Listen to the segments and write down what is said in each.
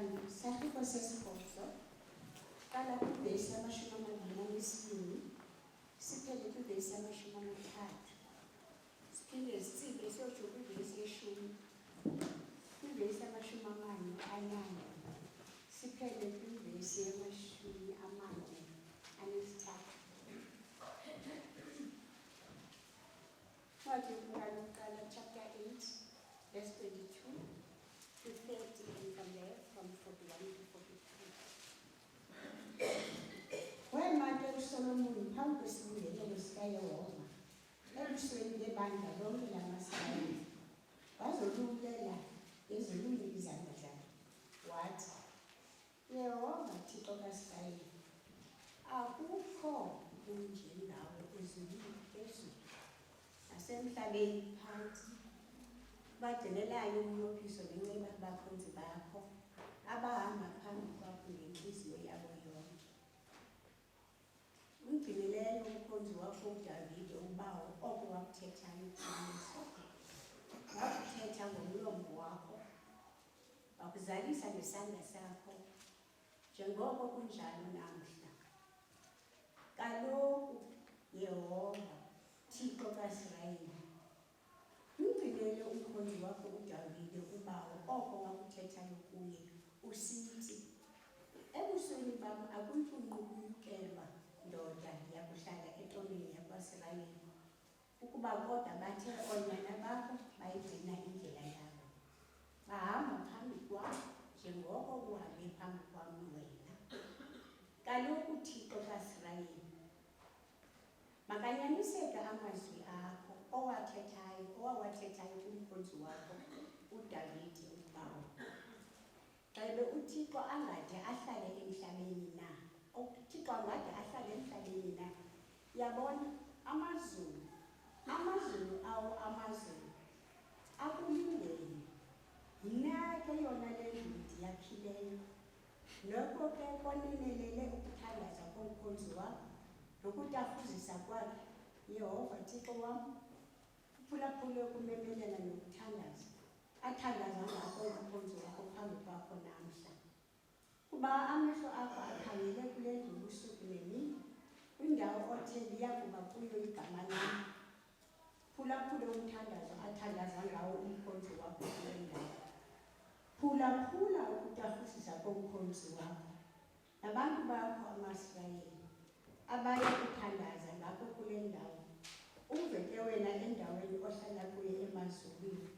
Mhlawumbe sahluko sesibhozo qala kwivesi yama-22 siphele kwivesi yama-23 siphinde sibe siyotsho kwivesi ye-10 kwivesi yama-41 siphele kwivesi yama-43. Ncwadi yokuqala chapter 8 verse 22 to 30 and from there from 41 to 43. Wayemake uSolomoni phambi kwesibonelelo sikaYehova ebusweni bebandla lonke lamaSirayeli, wazolulela ezolule izandla zakhe, wathi, Yehova Thixo kaSirayeli, akukho kunjengawe ezulwini phezulu nasemhlabeni phansi, bagcinelayo umnophiso ngenxa yabakhonzi bakho abahamba phambi kwakho ngenhliziyo yabo yonke. Ungcinileyo umkhonzi wakho uDavide ubawo oko wakuthethayo kuYihlo, wakuthetha ngomlomo wakho, wakuzalisa ngesandla sakho, njengoko kunjalo namhla. Kaloku Yehova Thixo kaSirayeli, ungcinele umkhonzi wakho uDavide ubawo oko wakuthethayo kuye, usithi, ebusweni bam akuyikunyukelwa ndoda yakuhlala etonini yakwaSirayeli, ukuba kodwa bathe oonyana bakho bayigcina indlela yabo, bahamba phambi kwakho njengoko uhambe phambi kwam wena. Kaloku Thixo kaSirayeli, makanyaniseka amazwi akho owawathethayo kumkhonzi wakho uDavide ubawo. Cebe uThixo angade ahlale emhlabeni na? uThixo angade ahlale emhlabeni na? Yabona amazulu awo amazulu akulingene, yinake yona le ndidi yakhileyo, noko ke konenelele ukuthandaza komkhonzi wakho nokutafuzisa kwakhe. Yehova Thixo wam, uphulaphule ukumemelela nokuthandaza athandaza ngako umkhonzi wakho phambi kwakho namhla. Kuba amehlo akho akhangele kule ndlu ubusuku nemini, kwindawo othe liya kuba kuyo igama lam. Phulaphule umthandazo athandaza ngawo umkhonzi wakho kule ndawo. Phulaphula ukutafuzisa komkhonzi wakho nabantu bakho amaSirayeli abaya kuthandaza ngapho kule ndawo. Uveke wena endaweni ohlala kuyo emazulwini,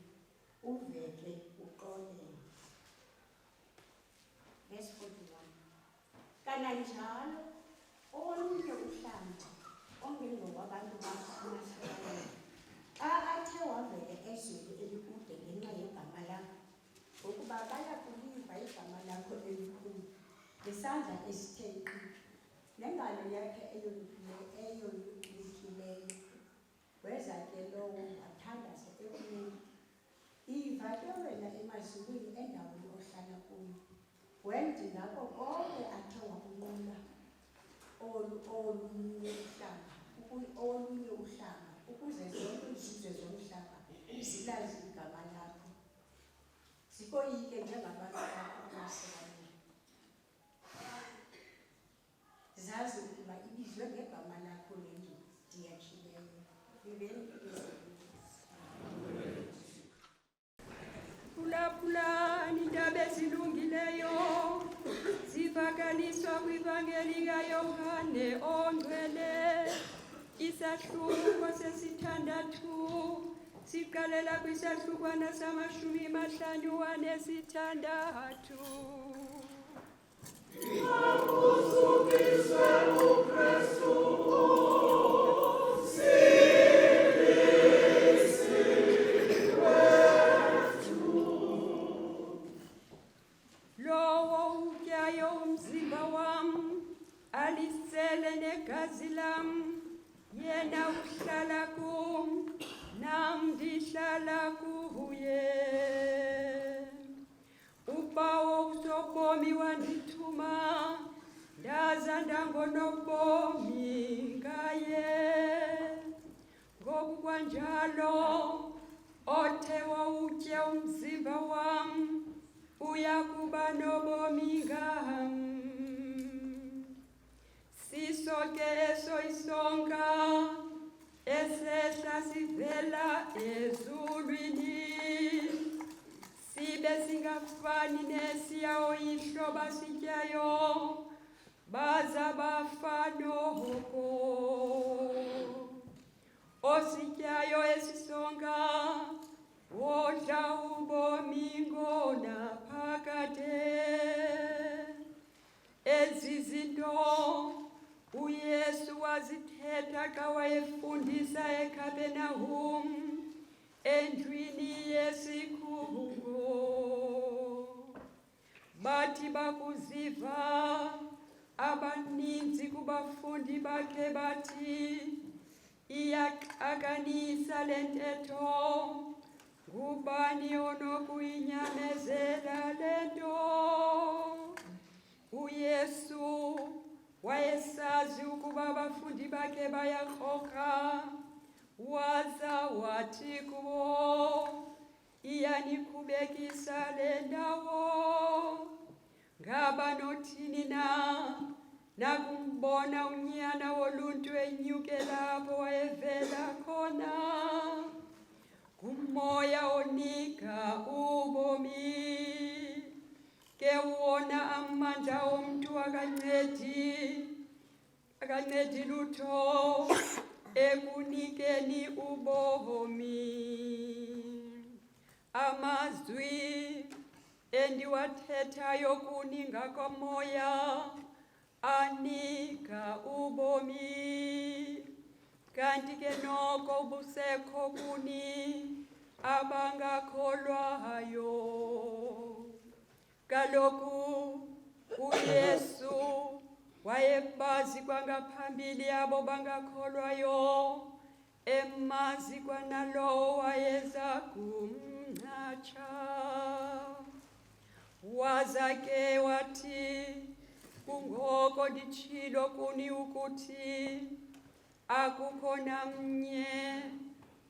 uveke uxolele. Verse 41. Kananjalo olunye uhlanga ongengowabantu bakho amaSirayeli xa athe wavela ezweni elikude ngenxa yegama lakho, ngokuba baya kuliva igama lakho elikhulu ngesandla esithe nkqi nengalo yakhe eyolukileyo, weza ke lowo wathandaza ekunene. Iva ke wena emazulwini endaweni ohlala kuyo, wendi ngako konke athe wakunqula olunye uhlanga, ukuze zonke izizwe zomhlaba zilazi igama lakho, zikoyike njengabantu bakho amaSirayeli, zazi ukuba ibizwe ngegama lakho le ndlu ndiyakhileyo. Phulaphulani indaba ezilungileyo zivakaliswa kwivangeli kaYohane Ongcwele, isahluko sesithandathu siqalela kwisahlukwana sama-56. Akusukiswe uKristu lowo utyayo umzimba wam alisele negazi lam, yena uhlala kum nam ndihlala kuye. Ubawo usobomi wandithuma, ndaza ndangonobomi ngaye. Ngoku kwanjalo othe wawutya umzimba wam uyakuba nobomi ngam. Siso ke eso isonga esehla sivela ezulwini, sibe singafani nesiya oyihloba sityayo baza bafa noko. Osityayo esisonga wodla ubomi ngonaphakade. Ezi zinto uYesu wazithetha xa wayefundisa eKapenahum endlwini yesikhungo. Bathi bakuziva abaninzi kubafundi bakhe bathi, iyaxakanisa le ntetho, ngubani onokuyinyamezela le nto? uYesu wayesazi ukuba abafundi bakhe bayakroka, waza wathi kubo, iyanikhubekisa le ndawo. Ngaba nothini na nakumbona unyana woluntu enyukela apho wayevela khona? Ngumoya onika ubomi, ke wona amandla omntu akancedi lutho ekunikeni ubomi. Amazwi endiwathethayo kuni ngakomoya anika ubomi, kanti ke noko busekho kuni abangakholwayo. Kaloku uYesu wayebazi kwangaphambili abo bangakholwayo, emazi kwanalowo wayeza kumnqatsha. Waza ke wathi, kungoko nditshilo kuni ukuthi akukho namnye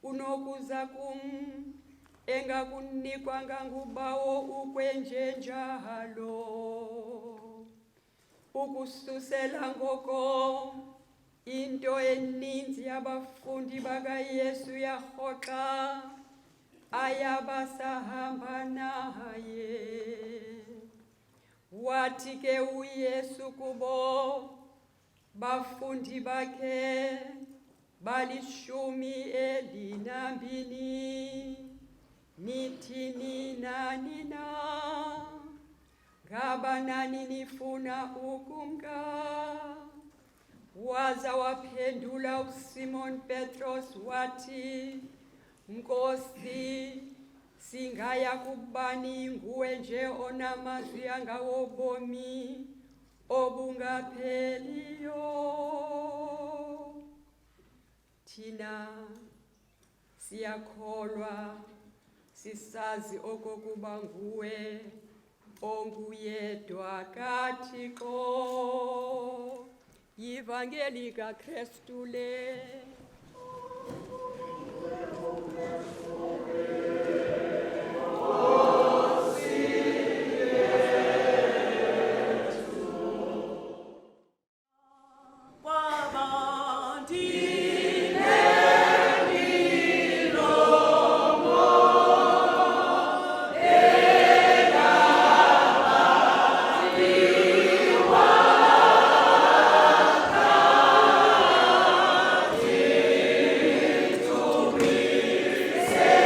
unokuza kum engakunikwanga ngubawo ukwenjenjalo. Ukususela ngoko into eninzi yabafundi bakaYesu yarhoxa ayabasahamba naye. Wathi ke uYesu kubo, bafundi bakhe bali12, nithini nani na? Ngaba nani nifuna ukumka? Waza waphendula uSimon Petros wathi, Nkosi, singaya kubani nguwe nje onamazwi angawobomi obungapheliyo? Thina siyakholwa sisazi okokuba nguwe onguyedwa kaThixo. Yivangeli kaKristu le. Say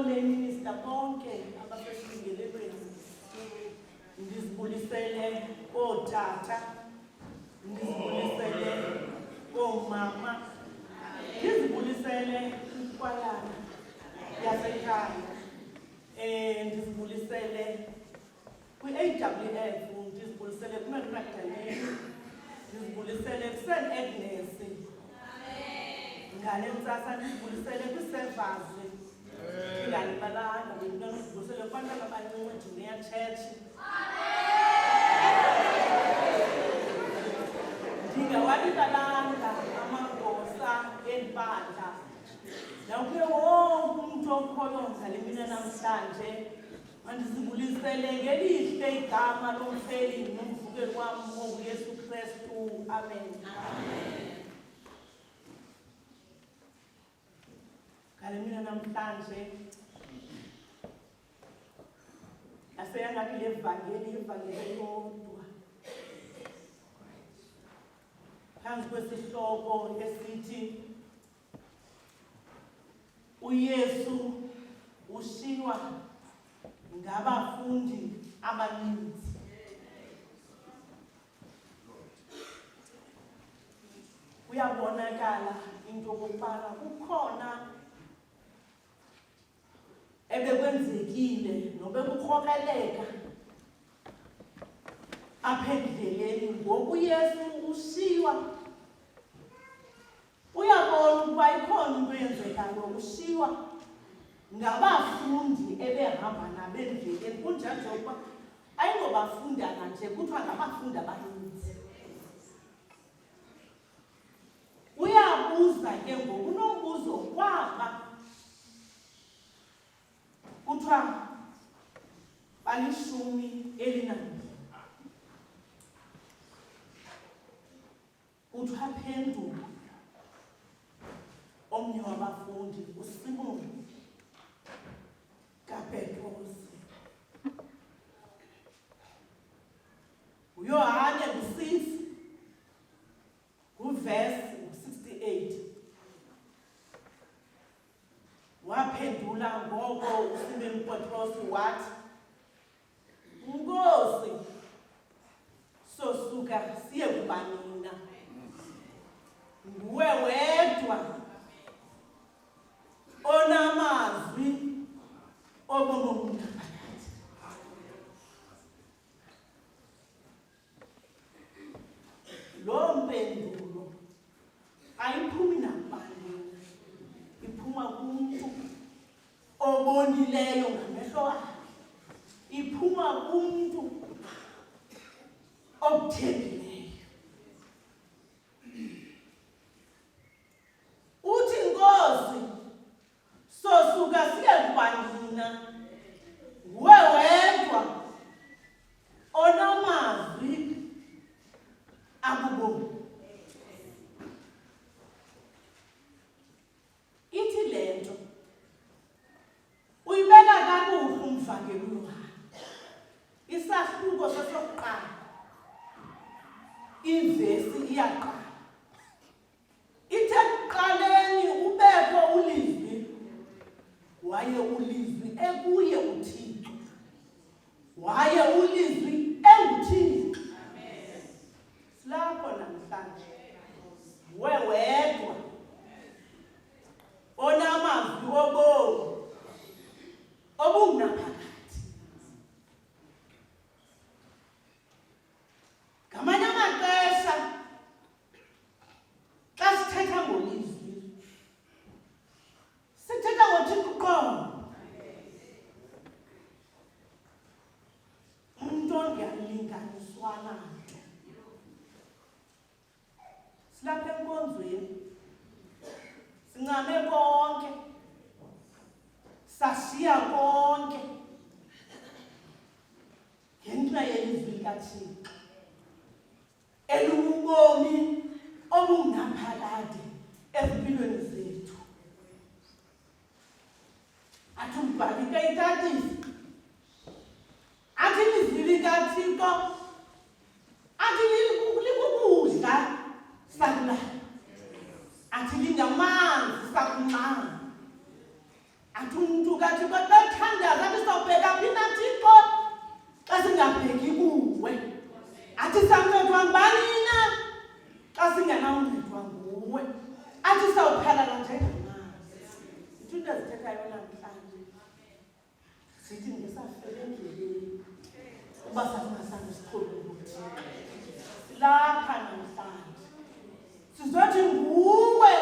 neminister bonke abaseshingelelweni. Ndizibulisele kootata, ndizibulisele koomama, ndizibulisele ikwayana yasekhaya, ndizibulisele kwi-AWF, ndizibulisele kuMary Magdalene, ndizibulisele kuSt Agnes, ngale ntsasa ndizibulisele kwiServers, ndingalibalanga, ndizibulisele kubantwana abancinci Junior Church. Ndingawalibalanga amagosa empahla nakuye wonke umntu okhoyo ngale mina namhlanje. Mandizibulisele ngelihle igama lomfeli nomvukeli wam onguYesu Kristu. Amen. Ngale mina namhlanje aseyangathi le ivangeli yodwa phansi kwesihloko esithi uYesu ushiywa ngabafundi abaninzi. Kuyabonakala into yokubana kukhona ebekwenzekile nobekukrokreleka apha endleleni ngoku uYesu ushiywa. Uyabona ukuba ikhona into eyenzekayo, ushiywa ngabafundi ebehamba nabo endleleni. Kunjanje ukuba ayingobafundana nje, kuthiwa ngabafundi abaninzi. Uyabuza ke ngoku unombuzo kwaba kuthiwa bali-12. Kuthiwa phendula omnye wabafundi, uSimoni kaPetros, uYohane ku-6 kuvesi 68. Waphendula ngoko uSimoni Petros wathi, Nkosi, sosuka siye kuba nina. Nguwe wedwa onamazwi obonobunaphakade. Loo mpendulo ayiphumi nakubani, iphuma kumntu obonileyo ngamehlo akhe, iphuma kumntu okuthembileyo. Uthi, Nkosi, sosuka siye kuba nina. Nguwe wedwa onamazwi akubomi. Ithi le nto uyibeka kakuhle umvangeli uYohane, isahluko sesokuqala, ivesi iyaqala. Ithe kuqaleni ubekho ulizwi, waye ulizwi ekuye uThixo, waye ulizwi enguThixo. Silapho namhlanje, nguwe wedwa onamazwi obomi obunaphakade. Ngamanye amaxesha xa sithetha ngolizwi, sithetha ngoThixo qho. Umntu ongalinganiswa nanto. Silapha enkonzweni, sincame konke, sashiya konke ngenxa yelizwi likaThixo elububomi obungaphakade ezimpilweni zethu. Athi umbhali kayithathise, athi ilizwi likaThixo, athi likukudla sakulala, athi lingamanzi sakunxama, athi umntu kaThixo athi sancedwa ngubani na xa singenawuncedwa nguwe, athi sawuphalala njengamanzi. Into ezithethayo namhlanje zithi ngesafele endleleni uba sasingasange sichole ukuthi lapha namhlanje sizothi nguwe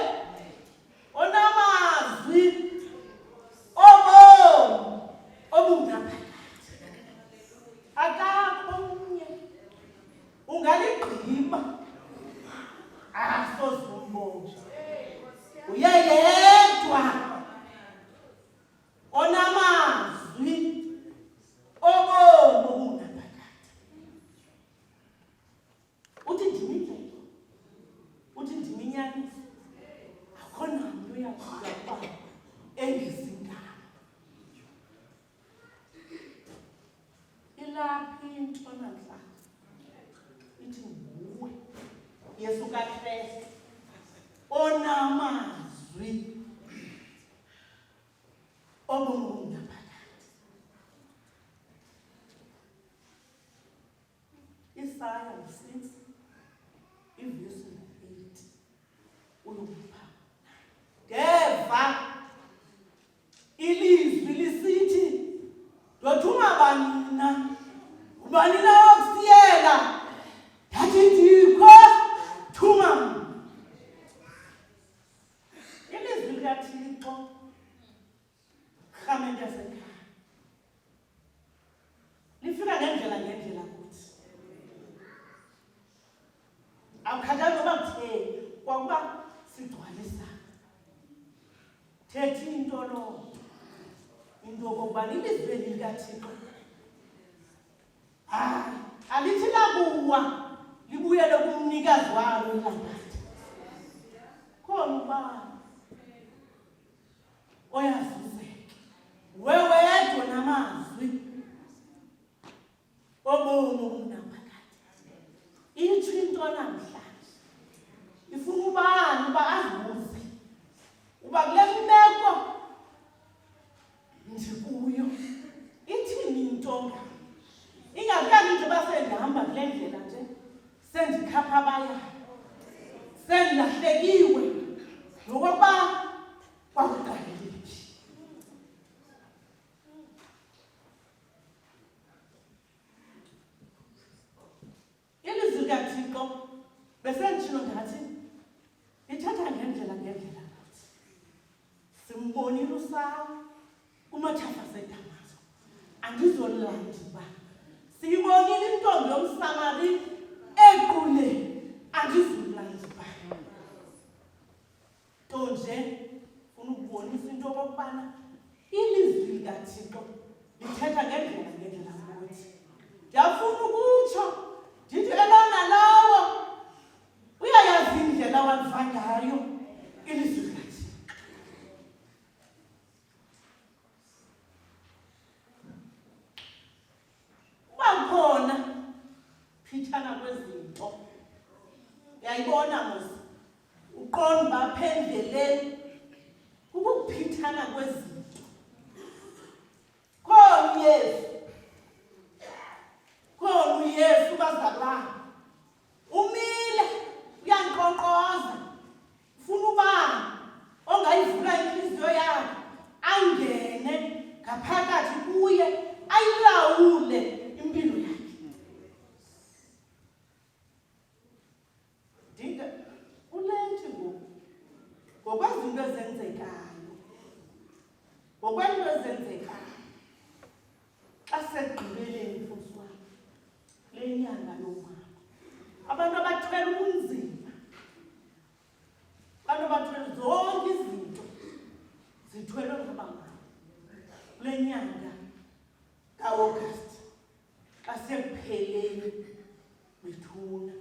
onamazwi obomi obungaphakathi. Akakho omnye ungaligqiba asoze umbone. Uye yedwa onamazwi obomi obungaphakathi. Uthi ndimindlela, uthi ndiminyaniso, akho namntu uyakuya uba engizingalo. Ilaphi into namhlanje ithi nguwe Yesu kaKristu onamazwi obomi ngaphakathi. Isaya 6 ivesi 8 ulupha ndeva ilizwi lisithi ndothuma bani na, ubani na wokusiyela, ndathi ndikho thuma mna. Ilizwi likaThixo rhamente yasekhaya lifika ngendlela kuthi. Awukhathali noba kutheni, kwakuba sigcwalisa thethi into loo into okokubana ilizwi eli likaThixo alithi lakuwa libuyele kumnikazi walo ilangatha. Khona uba oyazuzeke wewedwa namazwi obomi obungaphakathi. Itsho into namhlanje ifuna ubani uba azibuze uba kule meko ndikuyo ithini into. Ingakani nje basendihamba kule ndlela nje sendikhapha abayayo, sendilahlekiwe nokokuba kwakuqalile phi. Ilizwi likaThixo besenditshilo ngathi lithatha ngendlela nathi. Simbonile uSaul kumathafa seDamasko, andizolilanda uba siyibonile intombi yomSamari equle, andizolilanda uba nto nje funa ukubonisa into okokubana ilizwi likaThixo lithetha ngendlela kuthi. Ndiyafuna ukutsho ndithi elona lawo uyayazi indlela waliva ngayo ilizwi likaThixo. Uba khona phithana kwezinto, uyayibona mos uqonda uba apha endleleni ukuphithana kwezinto. Khona uYesu bazalwane umile uyanqonqoza, ufuna ubani ongayivula inhliziyo yakhe angene ngaphakathi kuye ayilawule impilo yakhe. Dinga ulethi ngokwezinto ezenzekayo, ngokwento ezenzekayo xa segqibeleni mfundisi wami le nyanga yomama, abantu abathwele ubunzima, abantu abathwele zonke izinto zithwelwe ngabangani kule nyanga kaAugust xa sekupheleni bethuna.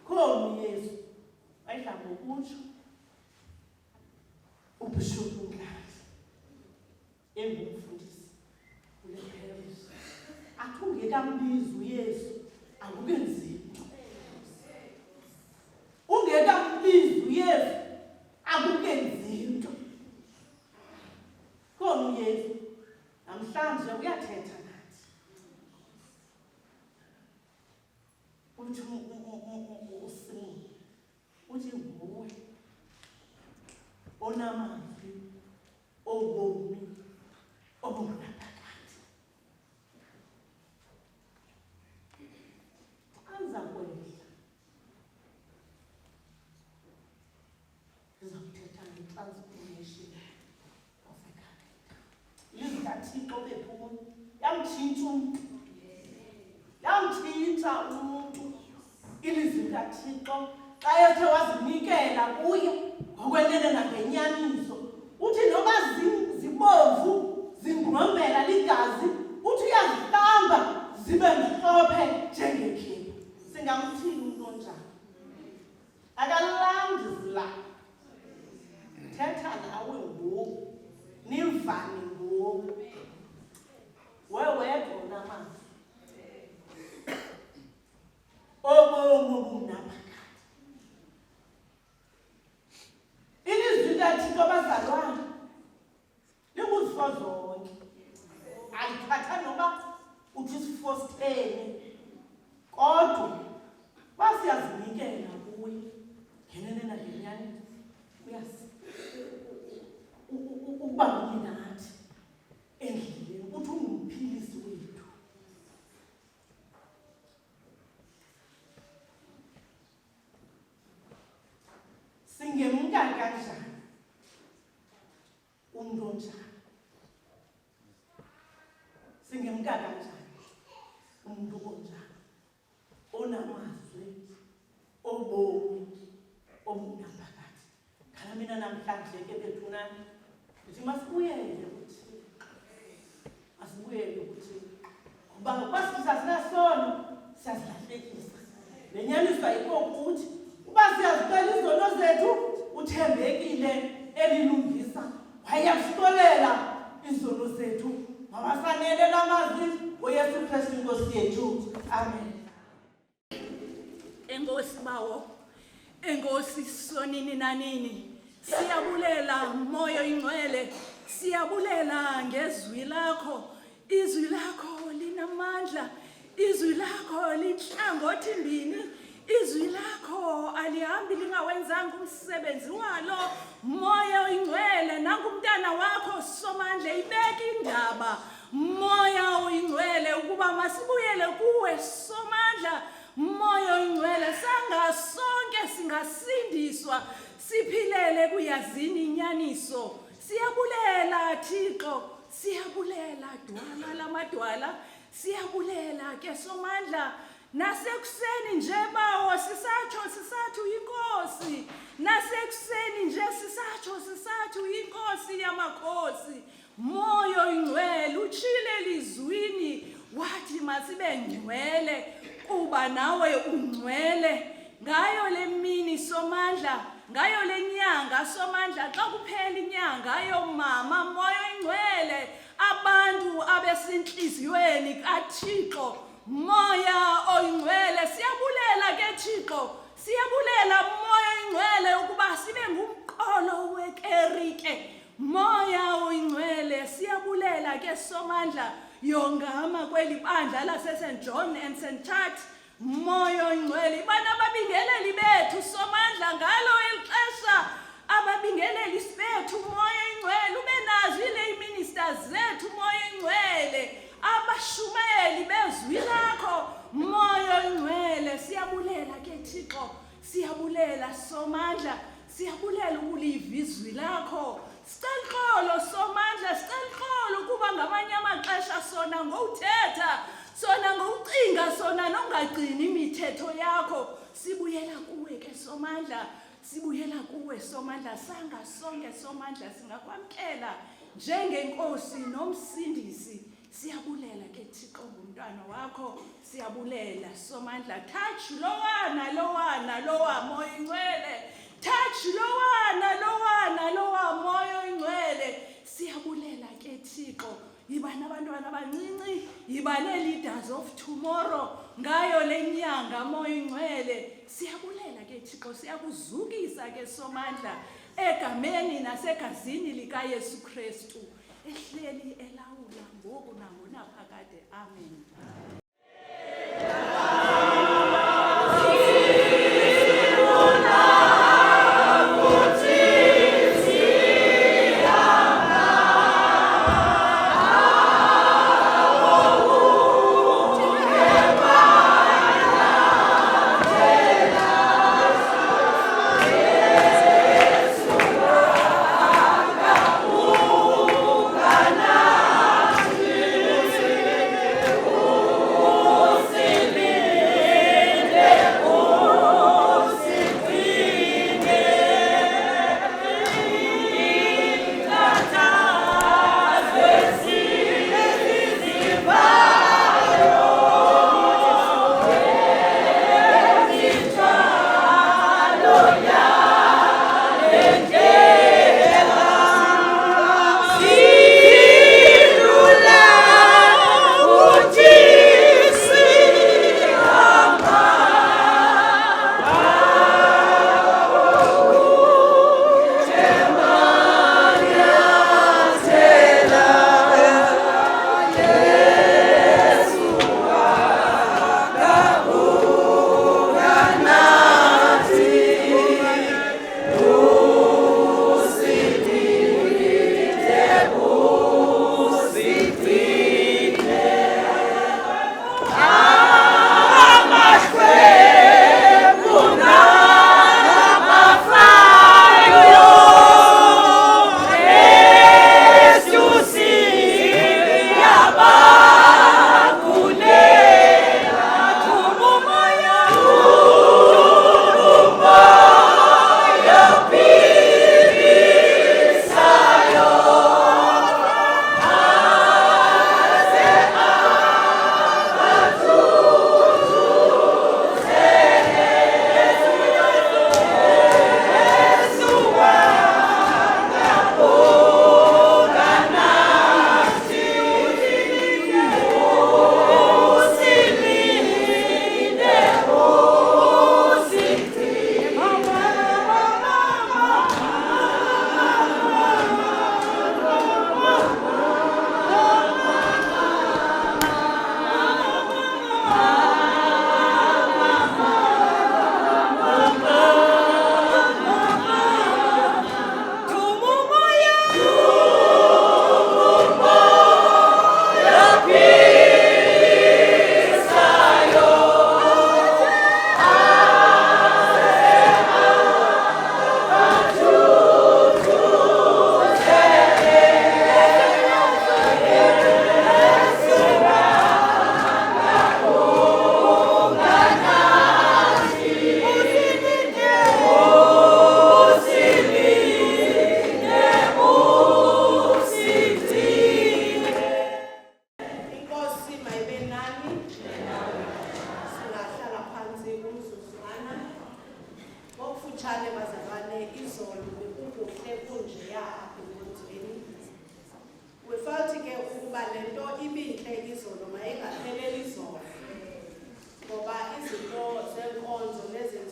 Khona uYesu wayidla ngokutsho uBishop uNdlovu engumfundisi kule parish athi ungekambizi uYesu akukenzi nto. uthi uSimoni uthi nguwe onamazwi obomi obunaphakade. Aza kwehla ndizawuthetha nge-transformation of a character. Ilizwi likaThixo bephuma yamtshintsha umntu, yamtshintsha umuntu. Ilizwi likaThixo xa ethe wazinikela kuye ngokwenene nangenyaniso, uthi noba zibomvu zingqombela ligazi, uthi uyazihlamba zibe mhlophe njengekhefu. Singamthini umntu onjani? Akalandi zilapha. Thetha nawe ngoku, nivane ngoku. Wedwa unamazwi obomi obunaphakade. Ilizwi likaThixo bazalwane likuzifo zonke. Alithatha noba uthi sifostene, kodwa basiyazinikela kuye ngenene nangenyani. Ukuba kunye nathi endleleni, uthi ungumphilisi wethu. Singemka kanjani umntu onjani? Singemka kanjani umntu onjani? Onamazwi obomi obunaphakade. Khala mina namhlanje ke bethunani ndithi masibuyele kuThixo, masibuyele kuThixo, ngoba ngokuba sisasinasona siyazilahlekisa. Le nyaniso ayikho kuthi uba siyazicela izono zethu, uthembekile elilungisa wayakusitolela izono zethu. Mabasanele la mazwi ngoYesu Kristu Nkosi yethu. Amen. Enkosi bawo, enkosi sonini nanini, siyabulela Moya Oyingcwele, siyabulela ngezwi lakho. Izwi lakho linamandla, izwi lakho linhlangothi mbini, izwi lakho alihambi lingawenzanga umsebenzi walo. Moya Oyingcwele, nangumntana wakho Somandla ibeka indaba. Moya Oyingcwele ukuba masibuyele kuwe Somandla. Moya Oyingcwele, sangasonke singasindiswa siphilele kuyazini inyaniso. Siyabulela Thixo, siyabulela Dwala lamadwala, siyabulela ke Somandla. Nasekuseni nje bawo sisathu inkosi, nasekuseni nje sisathu inkosi yamakhosi. Moya Oyingcwele utshile lizwini wathi masibe ngcwele kuba nawe ungcwele. Ngayo le mini Somandla, ngayo le nyanga Somandla, xa kuphela inyanga yomama Moya Oyingcwele, abantu abesenhliziyweni kaThixo. Moya Oyingcwele, siyabulela ke Thixo, siyabulela Moya Oyingcwele ukuba sibe ngumqolo wekerike. Moya Oyingcwele, siyabulela ke Somandla yongama kweli bandla lase-St. John and St. Church. Moya Oyingcwele, ibana ababingeleli bethu Somandla ngalo elixesha, ababingeleli bethu Moya Oyingcwele, ube nazo ile-ministers zethu Moya Oyingcwele, abashumeli bezwi lakho Moya Oyingcwele. Siyabulela ke Thixo, siyabulela Somandla, siyabulela ukuliva izwi lakho. Sicela uxolo Somandla, sicela uxolo kuba ngamanye amaxesha sona ngowuthetha, sona ngowucinga, sona nongagcini imithetho yakho. Sibuyela kuwe ke Somandla, sibuyela kuwe Somandla. Sangasonke Somandla singakwamkela njengenkosi nomsindisi. Siyabulela ke Thixo ngumntwana wakho, siyabulela Somandla. Touch lowa Moya Oyingcwele, touch lowa Moya Oyingcwele. Siyabulela ke Thixo, yiba nabantwana abancinci, yiba nee-leaders of tomorrow ngayo le nyanga Moya Oyingcwele. Siyabulela ke Thixo, siyakuzukisa ke Somandla egameni nasegazini likaYesu Kristu, ehleli elawula ngoku nangonaphakade. Amen.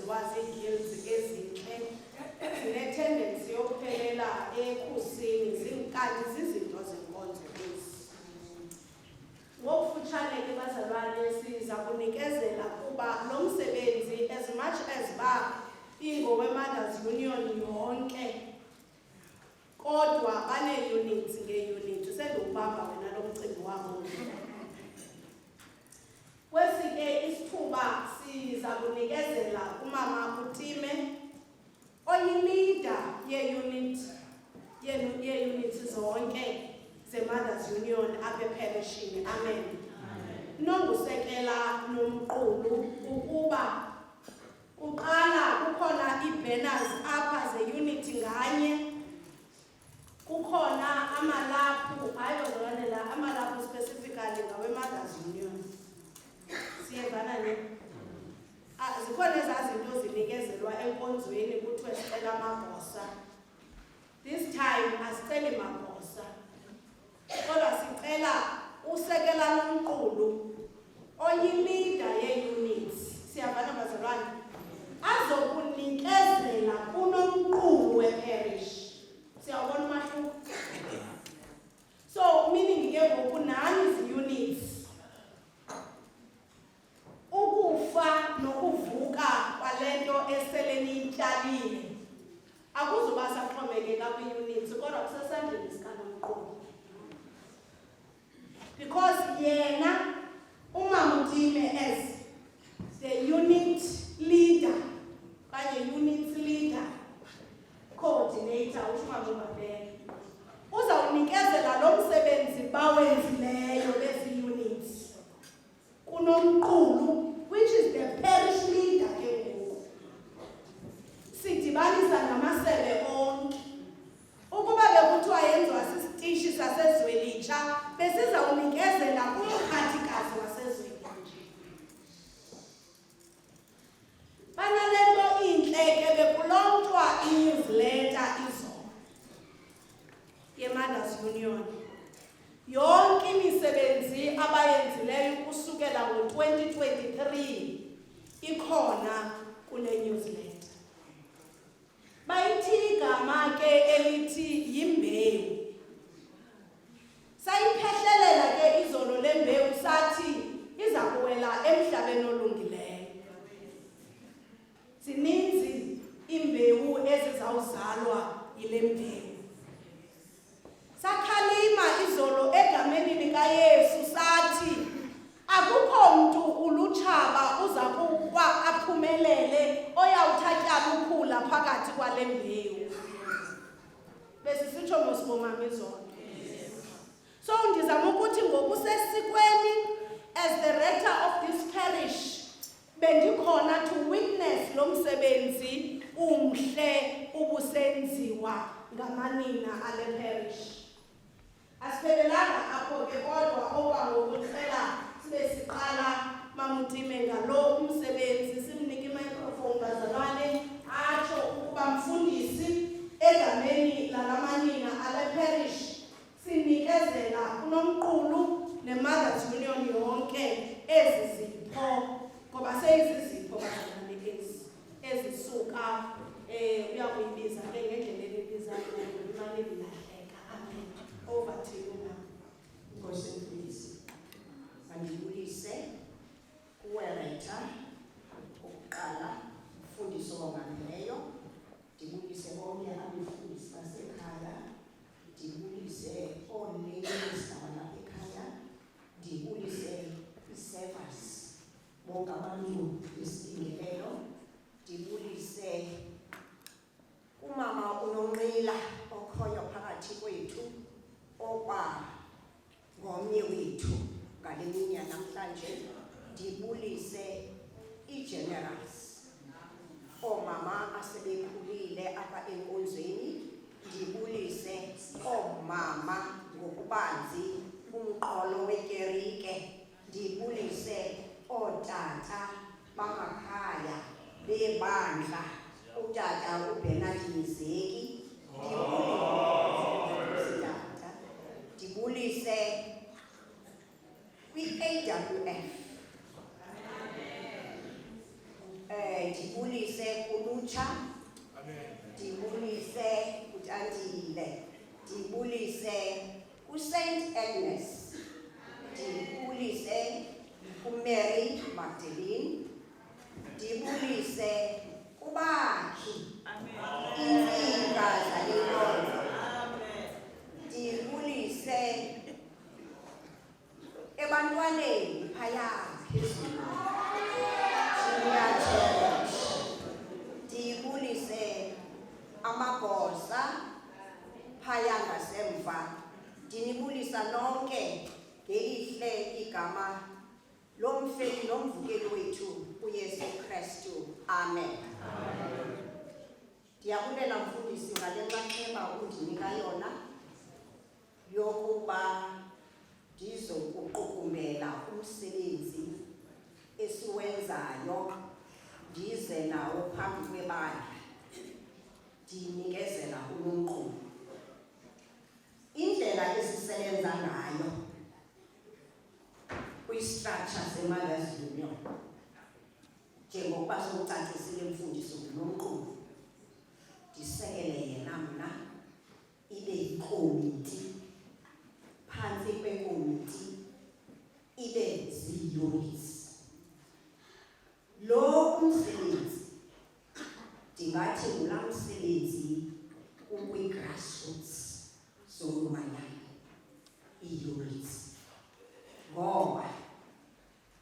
ezaziwa zii-guilds ezintle zine-tendency yokuphelela ekhusini kanti zizinto zenkonzo ezi. Ngokufutshane ke bazalwane siza kunikezela kuba lo msebenzi as much as uba ingowe-Mothers Union yonke kodwa banee-units ngee-units usendukubamba wena lo mcimbi wabo. Kwesi ke isithuba siza kunikezela umama uTime oyi-leader yee-units zonke ze-Mothers Union apha eperishini. Amen. Nongusekela nomqulu ukuba kuqala kukhona ii-banners apha ze-unit nganye, kukhona amalaphu, hayi bazalwanela amalaphu specifically ngawe-Mothers Union. Siyevana ne? Zikhona ezaa zinto zinikezelwa enkonzweni kuthiwe sicela amagosa. This time asiceli magosa kodwa sicela usekela nomqulu oyi-leader yee-units. Siyavana bazalwane? Azokunikezela kunomqulu weparish. Siyawubona umahluko? So meaning ke ngoku nani zi-units ukufa nokuvuka kwale nto esele niyitlalile akuzuba saxhomekeka kwii-units kodwa kusesandleni sikanomqulu. Because yena umama uTime as the unit leader kanye unit leader coordinator ushumabubabele uzawunikezela lo msebenzi bawenzileyo bezi units kunomqulu which is the parish leader ke ngoku. Sidibanisa namasebe onke ukuba bekuthiwa yenziwa sisitishi sasezwelitsha besizawunikezela kumkhathikazi wasezwelitsha. Banale nto intle ke bekulontshwa i-newsletter izolo ye-Mothers Union. Yonke imisebenzi abayenzileyo kusukela ngo-2023 ikhona kule newsletter. Bayithi igama ke elithi yimbewu. Sayipehlelela ke izolo lembewu sathi iza kuwela emhlabeni olungileyo. Zininzi imbewu ezizawuzalwa yile mbewu. Sakhalima izolo egameni likaYesu sathi akukho mntu ulutshaba uza kuba aphumelele oyawuthatyala ukhula phakathi kwale mbewu. Besisitsho mosibomama izolo. So ndizama ukuthi ngokusesikweni as the rector of this parish bendikhona to witness lo msebenzi umhle ubusenziwa ngamanina ale parish. Asiphelelanga apho ke kodwa okwangokucela sibe siqala Mama uTime ngalo umsebenzi simnike i-microphone bazalwane atsho ukuba mfundisi egameni lalamanina ale parish sinikezela kunomqulu ne-Mothers Union yonke ezi zipho ngoba seyizizipho bazalwane ezisuka uyakuyibiza ke ngendlela elibizayo imali ilahleka. Amen. Over to you now. Nkosi mfundisi, mandibulise kuwereta ukuqala umfundiso owamanileyo, ndibulise bonke abefundisi basekhaya, ndibulise oonesi nabalapha ekhaya, ndibulise i-servers bonke abantu besilingeleyo, ndibulise umama uNonqila okhoyo phakathi kwethu okwa ngomnye wethu ngale mini yanamhlanje, ndibulise ii-generals oomama asebekhulile apha enkonzweni, ndibulise oomama ngokubanzi umqolo wekerike, ndibulise ootata bamakhaya bebandla utata uBernard Mzeki, ndibulise kwi-AWF, ndibulise kulutsha, ndibulise kuTantile, ndibulise kuSaint Agnes, ndibulise kuMary Magdalene, ndibulise kubakhi iimfika zale nkonzo, ndibulise ebantwaneni phaya phezulu, Junior Church, ndibulise amagosa phaya ngasemva, ndinibulisa nonke ngelihle igama lomfeli nomvukeli wethu uYesu Kristu. Amen. Ndiyabulela mfundisi ngale nxaxheba undinika yona yokuba ndizokuqukumbela umsebenzi esiwenzayo, ndize nawo phambi kwebandla ndinikezela unomqulu. Indlela esisebenza ngayo kwi-structure se-Mothers Union, njengokuba sokucacisile mfundisi unomqulu, ndisekele yena mna, ibe yikomiti, phantsi kwekomiti ibe zii-units. Lo umsebenzi ndingathi ngulaa msebenzi ukwi-grassroots zolumanyano, ii-units, ngoba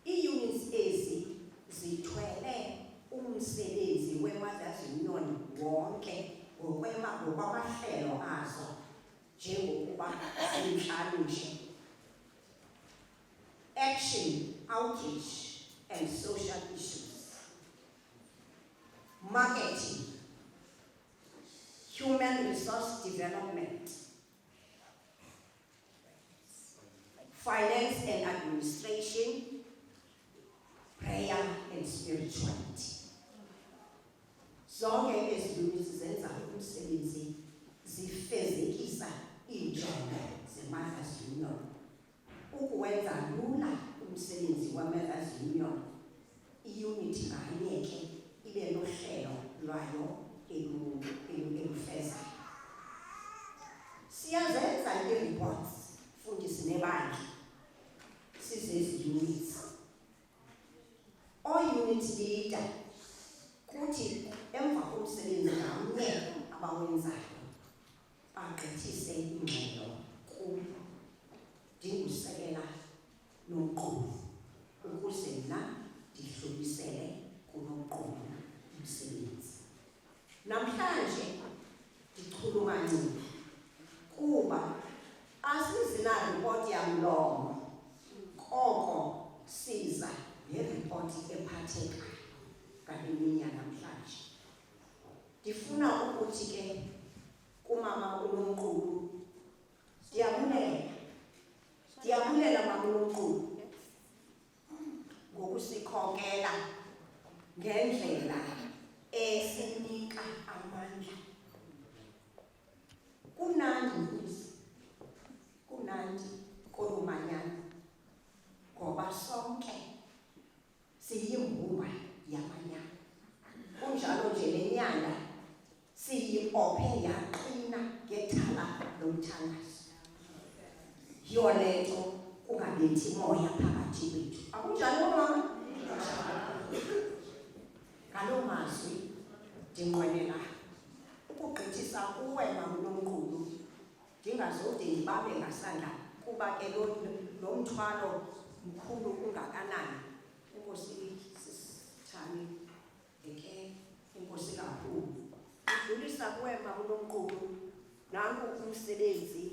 ii-units ezi zithwele umsebenzi we-Mothers Union wonke ngokwamahlelo azo, njengokuba zintlanu nje: action, outreach and social issues, marketing, human resource development, finance and administration, prayer and spirituality. Zonke ezi units zenza umsebenzi, zifezekisa iinjongo ze-Mothers Union, ukuwenza lula umsebenzi wa-Mothers Union. I-unit nganye ke ibe nohlelo lwayo elufeza. Siyazenza ii-reports fundisi nebandla sizezi units. O-unit leader kuthi emva komsebenzi ngamnye abawenzayo bagqithise ingxelo kum, ndingusekela nomqulu, ukuze mna ndidlulisele kunomqulu umsebenzi. Namhlanje ndichulumancile kuba asizinaripoti yamlomo, koko siza neripoti ephathekayo ngale mini yanamhlanje. Ndifuna ukuthi ke kumama unomqulu, ndiyabulela mama unomqulu ngokusikhokela ngendlela esinika amandla. Kumnandi mfundisi, kumnandi kolumanyano, ngoba sonke siyimbumba yamanyano. Kunjalo nje lenyanga siyibophe yaqina ngethala lomthandazo. Yiyo le nto kungabethi moya phakathi kwethu. Akunjalo mama? Ngaloo mazwi ndinqwenela ukugqithisa kuwe mama unomqulu, ndingazode ndibambe ngasandla kuba ke lo mthwalo mkhulu kungakanani. Enkosi sisithani eke, enkosi kakhulu. Udlulisa kuwe mama unomqulu nanku umsebenzi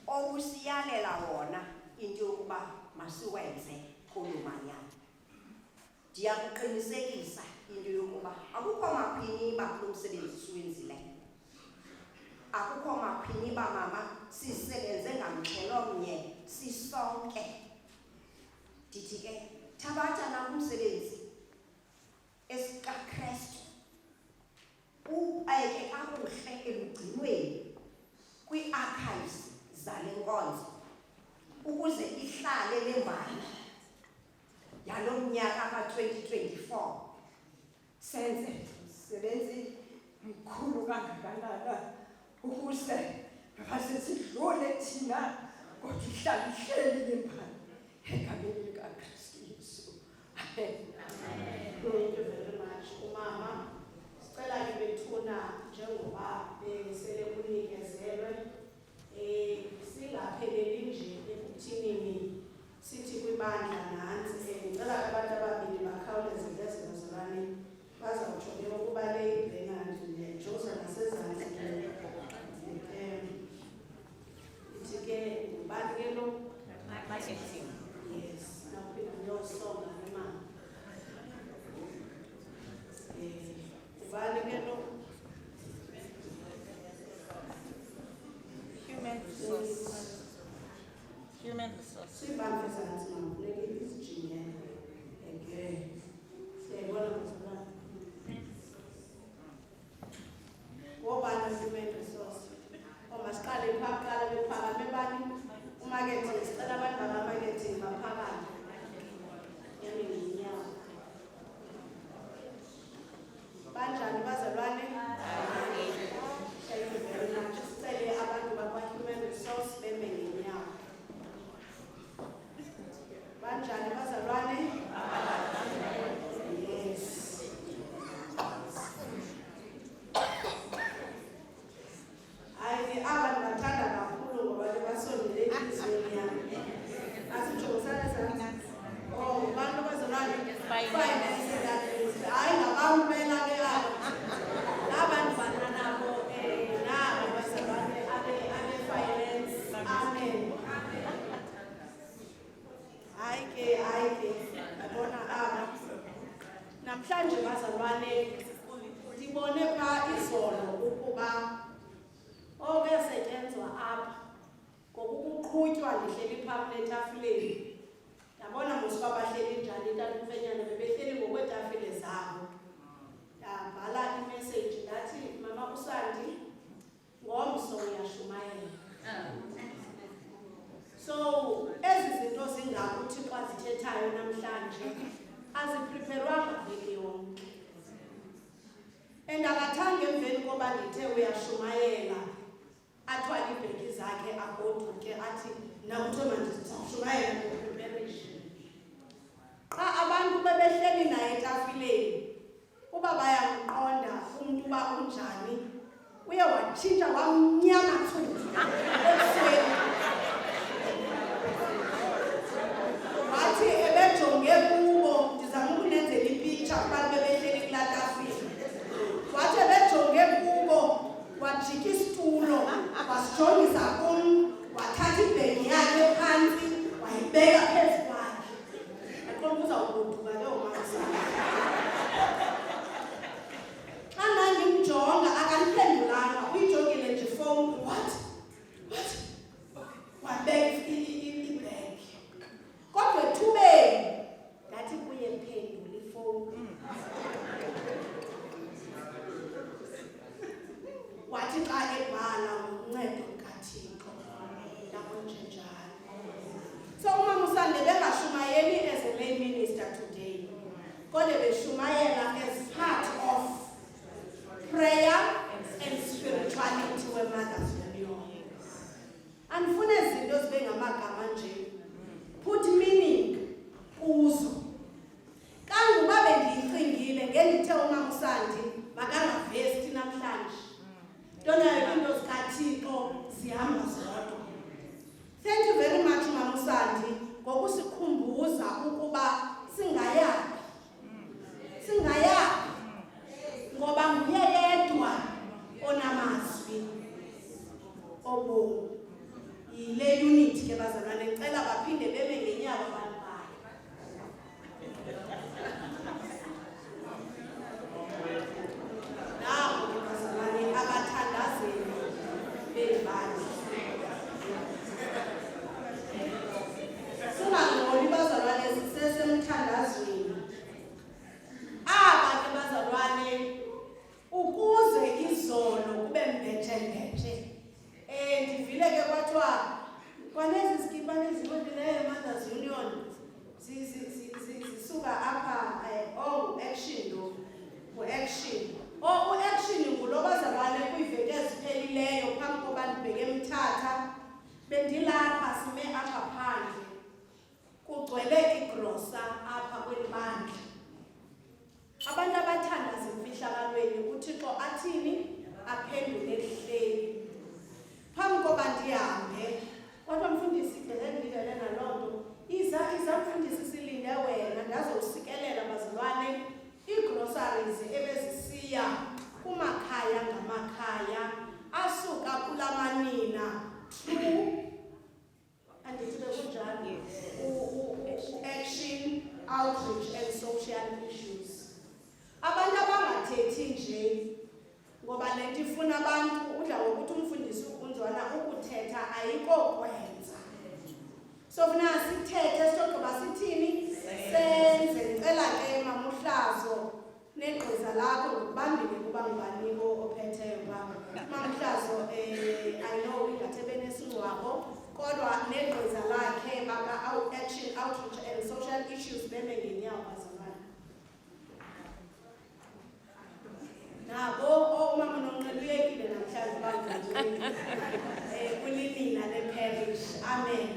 okusiyalela wona into yokuba masiwenze kolumanyano. Ndiyakuqinisekisa into yokuba akukho maphiniba kulo msebenzi siwenzileyo. Akukho maphiniba mama, sisebenze ngamxhelomnye sisonke. Ndithi ke thabatha na umsebenzi esikaKristu ubeke kakuhle elugcinweni kwi-archives zale nkonzo, ukuze ihlale lembali yalo mnyaka ka-2024 senze umsebenzi mkhulu kangakanana ukuze ngase sidlule thina kodwa ihlala ihleli lempani egameni likaKristu Yesu. Amen. Thank you very much, umama. Sicela ke bethuna njengoba sele kunikezelwe singapheleli nje ekuthinini sithi kwibandla nansi ngicela abantu ababili bakhawuleze ngezizalwane bazawutsho ke ukuba le Bernard neJosa nasezantsi ithi ke ngubani ke lo marketing. Yes, naphinda ngiyosonga nemali. Ubani ke lo Human resource. Human resource. sibambe ezantsi mafuneke izijingele again. Siyayibona mzala. Wobani human resource. Omasiqale phakathi bephakame bani umarketing sicela abantu bakamarketing baphakathi. Yami nginyawo. Banjani bazalwane? Thank you very much. Sicele abantu bakwa-human resource beme ngenyawo. Banjani bazalwane? Yes. Hayi abantu bathanda kakhulu ngoba basondele enhliziyweni yami. Asijongisane zanzi. Oh, bantu bazalwane? Finance. Hayi ngabampela ke abo. Labantu bananabo nabo bazalwane ane-finance. Amen. Hayi ke yabona aba. Namhlanje bazalwane ndibone phaa izolo ukuba okuyasetyenzwa apha ngokukuqhutywa ndihleli phaa kule tafileni. Yabona mos bahleli njani itantumfenyana bebehleli ngokwetafile zabo. Ndabhala imessage ndathi mama uSandi ngomso uyashumayela. So ezi zinto zingakuthi xa zithethayo namhlanje azipreparwanga veki yonke. And akathanga emveni koba ndithe uyashumayela athwale iibheki zakhe agoduke athi nakuthiwa mandishumayela ngepreparation. Xa abantu bebehleli naye etafileni uba bayamqonda umntu uba unjani uye watshintsha wamnyama thuthu ebusweni. Wathi ebejonge kubo ndizama ukunenzela ipicture abantu bebehleli kulaa tafile. Wathi ebejonge kubo wajika isitulo wasijongisa kum wathatha ibhegi yakhe phantsi wayibeka phezu kwakhe. Yaqonda uzawugoduka ke umanisana. Xa ndandimjonga akaliphendulanga uyijongile nje ifowuni. What? Wabeka ibhegi. Kodwa ethubeni ngathi kuye mphendula ifowuni. Wathi xa ebhala uncedo lukaThixo ndakonjenjalo. So umama uSandi bengashumayeli as a lay minister today, kodwa beshumayela as part of prayer and spirituality we-Mothers Union. Andifune izinto zibe ngamagama nje. Put meaning kuzo. Kanguba bendiyicingile ngendithe umama uSandi makangavesti namhlanje. Ntonayo into zikaThixo zihamba zodwa. Thank you very much Mama uSandi ngokusikhumbuza ukuba singayaphi. Ngoba nguye yedwa onamazwi obomi. Yile unit ke bazalwane ngicela baphinde bebe ngenyawo abantu bakhe. Nabo ke bazalwane abathandazeli bebandla. Singangqondi bendilapha sime apha phandle kugcwele igrosa apha kweli bandla. Abantu abathandaza emfihlakalweni uThixo athini aphendule ehleli. Phambi koba ndihambe kodwa mfundisi ndilele naloo nto iza mfundisi silinde wena ndazosikelela bazalwane ii-groceries ebezisiya kumakhaya ngamakhaya asuka kulamanina andithi bekunjani Action, Outreach and Social Issues. Abantu abangathethi nje ngoba lento ifuna abantu udla ngokuthi umfundisi ukunzwana ukuthetha ayikokwenza. So funa sithethe sogqiba sithini senze. Ngicela ke Mama Uhlazo negqiza lakho ngokubambile kuba ngubani ophetheyo Mama Uhlazo I know ingathi benesingcwabo kodwa negqiza lakhe baka Action, Outreach and Social Issues beme ngenyawo bazalwane. Nabo umama noNqeluyekile namhlanje bangenzile kulinina le-parish. Amen.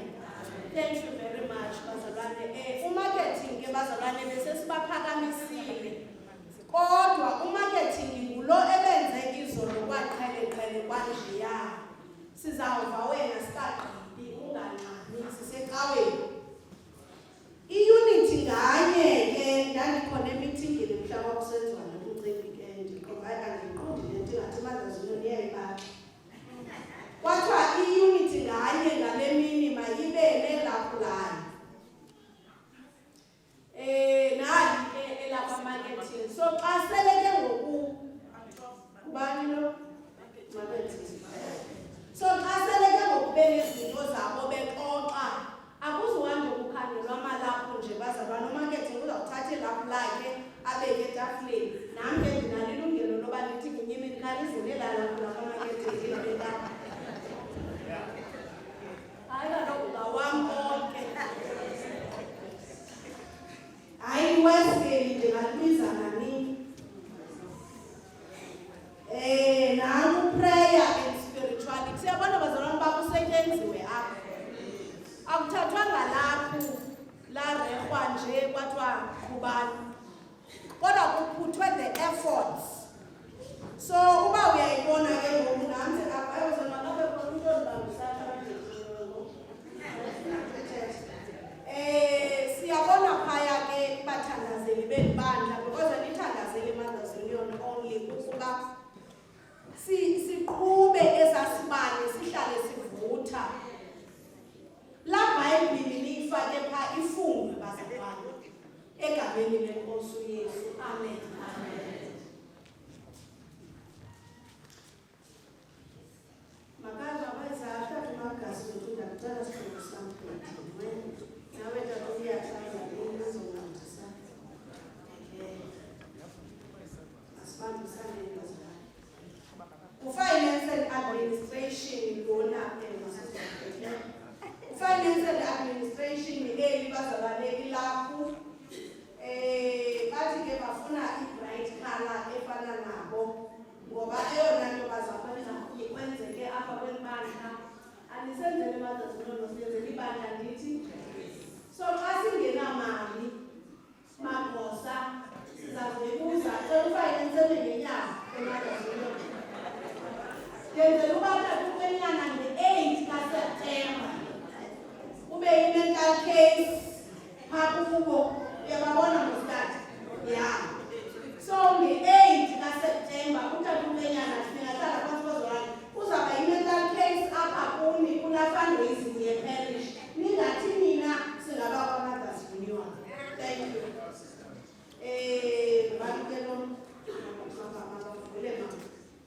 Thank you very much bazalwane. Umarketing ke bazalwane bese sibaphakamisile. Kodwa umarketing ngulo ebenze izolo kwaqhele kwanjeya. Sizawuva wena sikaqhibi ungancani sisecaweni. I-unit nganye ke ndandikhona emeetingini mhla kwakusenziwa nomcimbi ke ndiqonda andiqondi lento ingathi manje niyayibala. Kwathiwa i-unit nganye ngale mini mayibe nelapulayo. Nali ke elapha marketing. So xa sele ke ngoku ubani lo marketing. So xa sele ke ngoku benezinto zabo bexoxa akuzuhamba ukukhangelwa amalaphu nje bazalwane. Umarketing uzawuthatha ilaphu lakhe abeke etafuleni. Nam ke ndinalo ilungelo loba ndithi ngenyimini khalizile lalaphu lakamarketing ilibeka. Hayi kaloku ngawam onke. Hayi Westgate ndingalibiza nani. Nangu prayer and spirituality. Siyabona bazalwane uba kusetyenziwe apha. Akuthathwa ngalaphu larehwa nje kwathiwa qhubani. Kodwa kuphuthwe the efforts. So uba uyayibona ke ngoku nanze apha ayozona lapha khona umntu ondibambisana siyabona phaya ke bathandazeli belibandla because nithandazeli Mothers Union only ukuba siqhube ezasibane sihlale sivutha. La Bhayibhile liyifake pha ifundwe bazalwane egameni lenkosi uYesu. Amen. Makazi abayizathatha umagasi wethu ndacela sicelo samphethini. Nawe tata uyathanda izonqandisa. Asibambisane bazalwane. Finance and administration lona Finance and administration eli bazalwane ilaphu bathi ke bafuna i-bright color efana nabo ngoba eyona nto bazakwenza ikwenzeke apha kwelibandla anisenzele Mothers Union siyenzele ibandla ndithi. So xa singenamali magosa sizazibuza ufinance ngenyawo eMothers Union. Yenzela uba kwenyana nge-8 kaSeptemba ube i-mental case phaa kubo uyababona ngosikhathi ya. So nge-8 kaSeptemba utata umenyana ndingahlala phantsi kwezolwane uzawuba i-mental case apha kuni kulaa fundraising ye-parish. Ningathi nina singaba kwa-Mothers Union. Thank you. Balukelo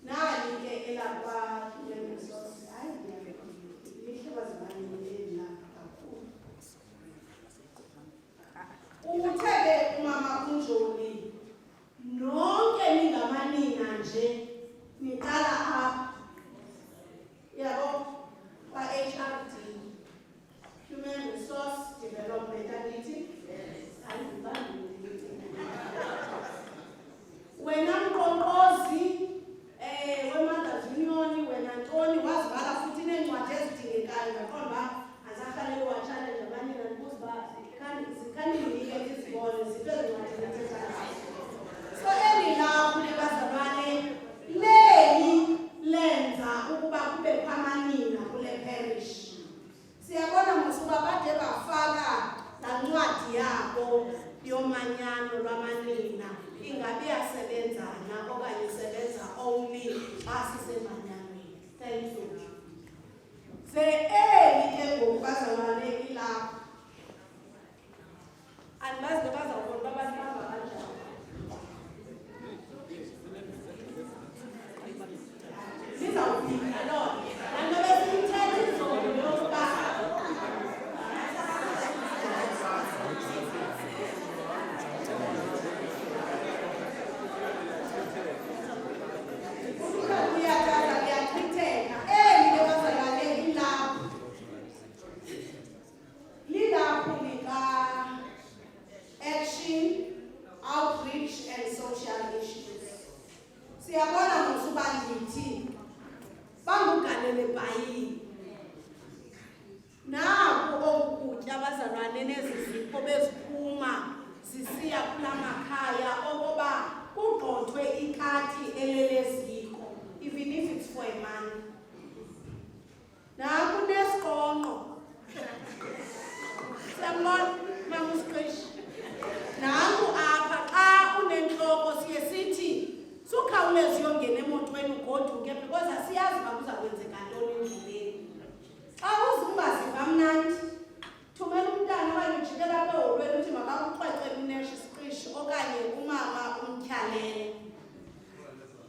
nali ke elapha leresource hayi lihle bazalwane elilapha kakhulu. Utheke umama uNjoli Ze eli ke ngoku bazalwane ilapha. Andibazi ke bazawubona uba basibamba kanjani. Zizawufika loo nto. Laa nto besiyithetha izolo yokuba action, outreach and social issues. Siyabona ngosuba ndithi bangugalele bhayini. Naku okutya abazalwane nezizipho beziphuma zisiya kula makhaya okoba kugxothwe ikati eleleziko, even if it's for a month. Naku nesiqongqo. Siyambona mama usiqeshi. Naku apha xa unentloko siye sithi sukhawuleza uyongena emotweni ugoduke because asiyazi uba kuza kwenzeka ntoni endleleni. Xa ungaziva mnandi, thumela umntana okanye ujikela apha eholweni uthi makakuxwexele uneshi isiqishi okanye umama umtyhalele.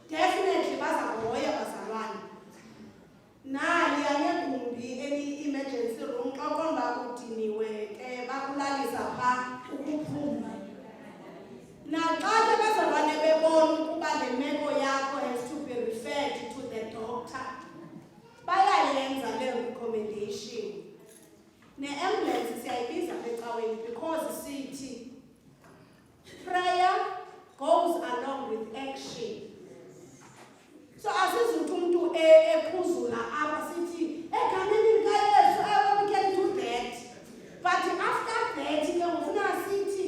Definitely baza kuhoya bazalwane. Naliya negumbi eli-emergency room xa konba kudiniwe ke bakulalisa phaa ukuphumla. Naxa ke bazalwane bebona ukuba le meko yakho has to be referred to the doctor, bayayenza le recommendation. Ne-ambulance siyayibiza ecaweni because sithi prayer goes along with action. So asizuthi umuntu ephuzula apha sithi egameni likaYesu we can do that. But after that ke ufuna sithi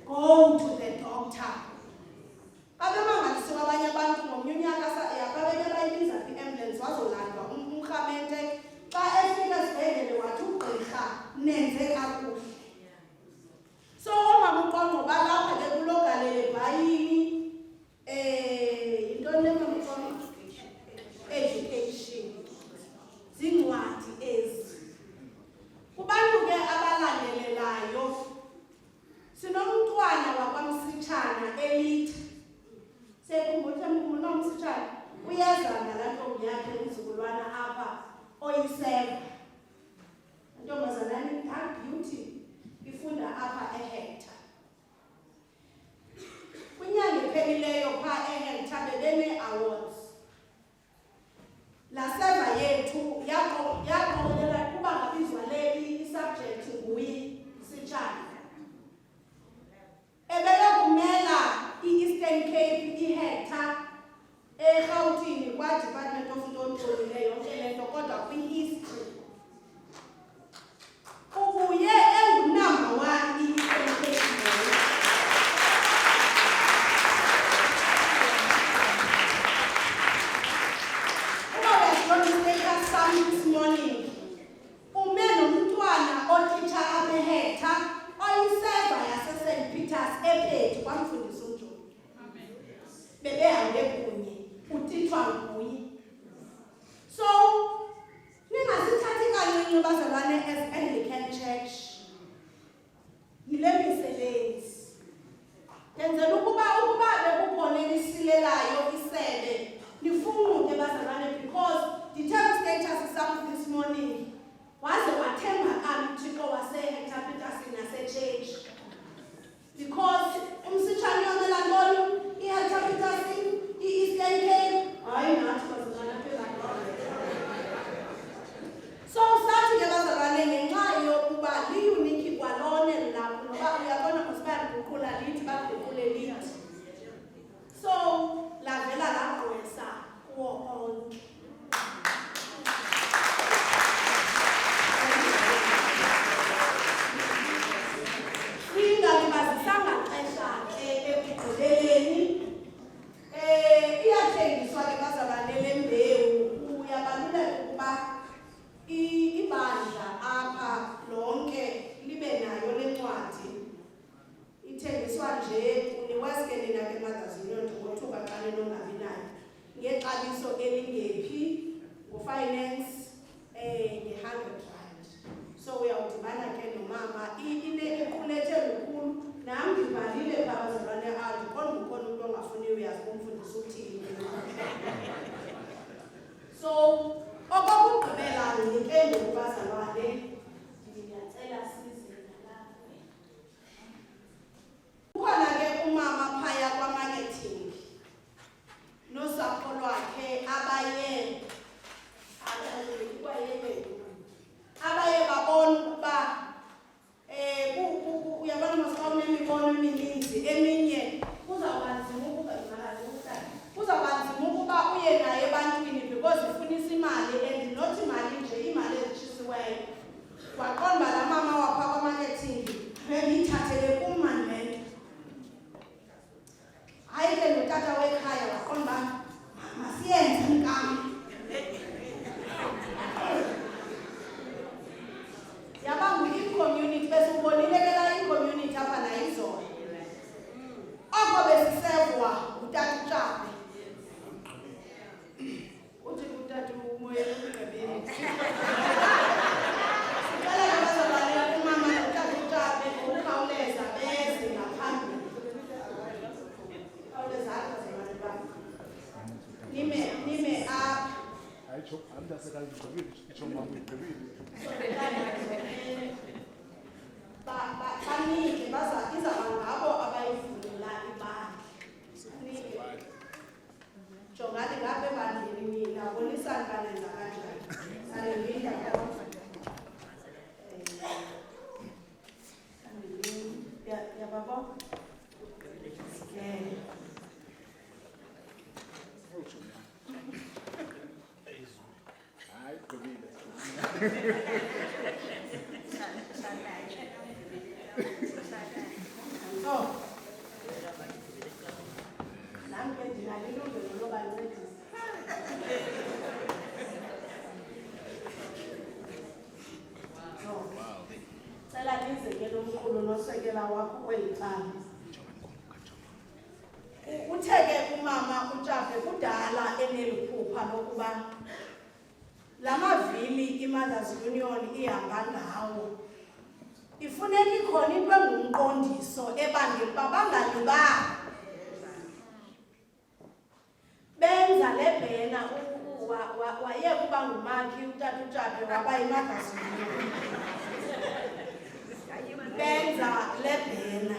go to the doctor. Abemangalisiwe abanye abantu ngomnye unyaka babeke bayibiza i-ambulance wazolandwa umrhamente xa efika esibhedlele wathi ugqirha nenze kakuhle. So omama uqongqo balapha ke kulogalele bhayini into nemamqongqo education zincwadi ezi. Kubantu ke abalandelelayo sinomntwana wakwamsitshana elithi sekhumbula umsitshana uyazana laa ntombi yakhe umzukulwana apha oyiseva. Intombazanani Dark Beauty ifunda apha eHector. Kwinyanga ephelileyo phaa eHector bebene-awards. La seva yethu yaqokelela kuba ngabizwa leli isubject nguye Sitshana. Ebeyokumela i-Eastern Cape iHector eRhawutini kwa-Department of Ntoni yonke le nto kodwa kwi-history. Ubuye engunumber 1 i-Eastern Cape. This morning, ume nomntwana otitsha apha eHector oyiseva yase-St. Peters ePethu kwamfundisa uNjoni. Bebehambe kunye, utithwa nguye. So, ningasithathi kancinci bazalwane as Anglican Church. Yile misebenzi. Yenzela ukuba bekukhona elisilelayo isebe, nifunde bazalwane because the term status is up this morning. Waze wathemba kaMthixo wase-Hector Peterson nase-church. Because umsitshane yomela ntoni i-Hector Peterson, i-Eastern Cape, hayi nathi bazalwane phela. So sathi ke bazalwane ngenxa yokuba liyuniki kwalone lapho noba uyabona ngosibandiguqula lithi baguqule lithi. So lavela lagqwesa kuwo onke. Ingalibazisanga xesha ekugqibeleni iyathengiswa ke bazalwane le mbewu. Uyabaluleka ukuba ibandla apha lonke libe nayo le ncwadi. Ithengiswa nje uniweske nina ke Mothers Union ngothuba xa ninongabi nayo ngexabiso elingephi ngo-finance nge-100 rand. So uyawudibana ke nomama iqulethe lukhulu. Nam ndibhalile phaa bazalwane kodwa ukhona umntu ongafuniyo uyazi kumfundisa uthini. So okokugqibela ndike ngokubazalwane ndiyacela size nalapho. Ukhona ke umama phaya kwa-marketing nosapho lwakhe abaye babona ukuba uyabona masixa unemibono emininzi eminye kuzawubanzima ukuba uye naye ebantwini because ifunisa imali and not imali nje imali ezitshisiweyo. Waqonda uba laa mama wapha kwa-marketing bendiyithathele kum mani le nto. Hayi ke notata wekhaya waqonda uba masiyenze mkam. Yabangu i-community besubonile ke la i-community apha nayizolo. Oko besisevwa utata uTshape. Uthi utata umoya emgqibeni. Sicela ke bazalwane umama notata uTshape ngokukhawuleza beze ngaphambili. Khawuleza apha bazalwane bam. Nime apha. Banike izaba ngabo abayivula ibandla. Jongani ngapha ebandleni nina bonisani banenza kanjani. Haleluya. Yababona? Cela nizekele umkhulu nosekela wakho kweli cala. Uthe ke umama uTshape kudala eneliphupha lokuba la mavili i-Mothers Union ihamba ngawo ifuneka ikhona into engumqondiso ebangela uba bangalibali. Benza le bhena wayeka uba ngumakhi utata uTshape waba yi-Mothers Union. Benza le bhena.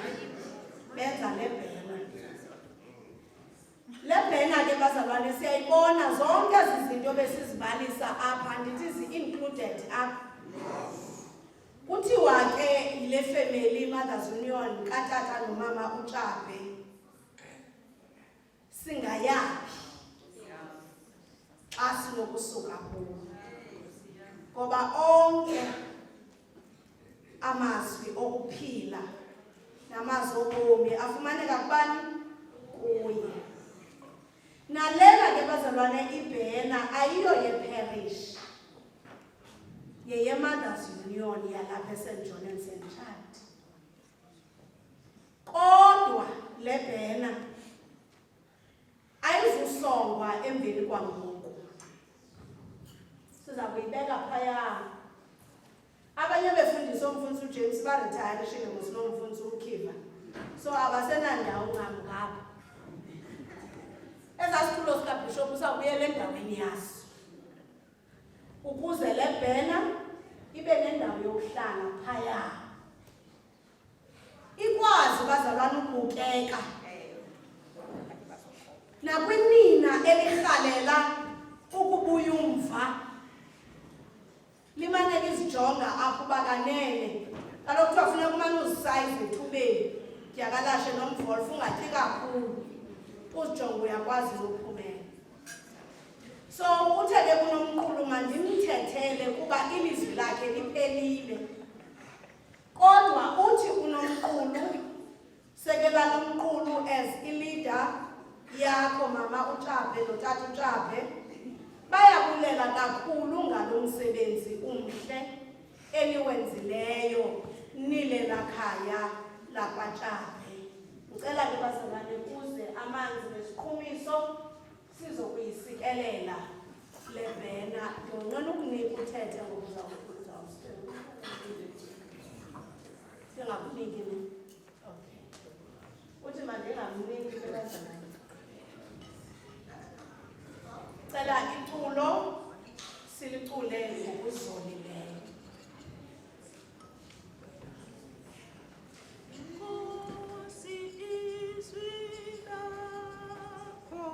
Le bhena ke bazalwane siyayibona zonke ezi zinto besizibalisa apha ndithi zi-included apha. Kuthiwa ke yile family Mothers Union katata nomama uTshape singayaphi xa sinokusuka kuwo. Ngoba onke amazwi okuphila namazwi obomi afumaneka kubani? Kuye. Nalela ke bazalwane ibhena ayiyo ye-parish. Ye-Mothers Union yalapha eSt John and St Chad. Kodwa le bhena ayizusongwa emveni kwangoku. Siza kuyibeka phaya. Abanye befundisa umfundisi uJames baretayarishile ngosinomfundisi uKhiva. So abasenandawo ngapha. Ezasitulo sikaBishop usawubuyela endaweni yaso. Ukuze le bhena ibe nendawo yokuhlala phaya. Ikwazi bazalwane ukubukeka. Nakwinina elihlalela ukubuya umva. Limane lizijonga apho bakanene. Kaloku kuthiwa kufuneka umane uzisayize ethubeni. Dyakalashe nomvolfu ungatyi kakhulu. Uzijonge uyakwazi ukuphumela. So uthe ke kunomqulu mandimthethele kuba ilizwi lakhe liphelile. Kodwa uthi unomqulu sekela nomqulu as i-leader yakho mama uTshape notata uTshape bayabulela kakhulu ngalo msebenzi umhle eniwenzileyo nile lakhaya lakwaTshape. Ngicela ke bazalwane kuze amanzi nesiqhumiso sizokuyisikelela lebhena ndonqena ukunika uthethe ngoku singakuniki ni okay uthi mandingamniki belazana cela iculo silicule ngokuzolileyo. Nkosi izwi lakho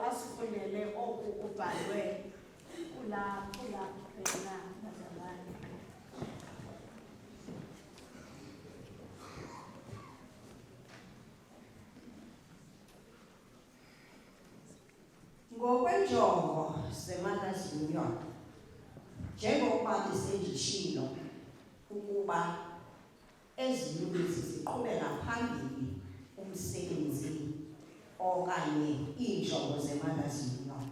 asifundele oku kubhalwe kula bhena bazalwane. Ngokwenjongo ze-Mothers Union, njengokuba besenditshilo ukuba ezi yunithi ziqhubela phambili umsebenzi okanye iinjongo ze-Mothers Union.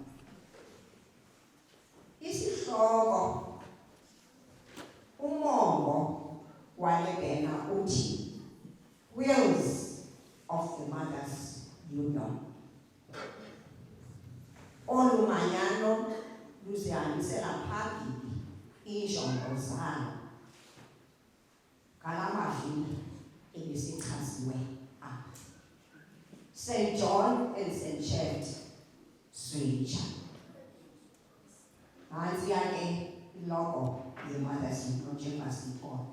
Isihloko umongo wale bhena uthi Wheels of the Mothers Union. Olu manyano luzihambisela phambili iinjongo zalo ngala mavili ebesichaziwe apha. St. John and St. Chad Switcher. Nansiya ke ilogo ye-Mothers Union njengoba siyibona.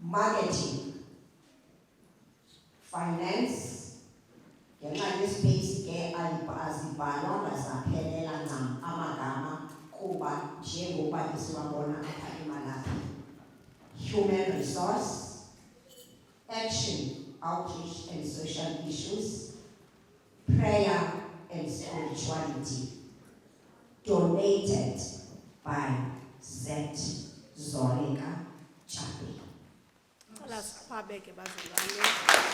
Marketing, finance, ngenxa yespace ke azibhalwanga zaphelela ncam amagama kuba njengokuba besiwabona apha emalapha. Human resource, action, outreach and social issues, prayer and spirituality, donated by Z. Zoreka Chape. Cela sikhwabeke bazalwane.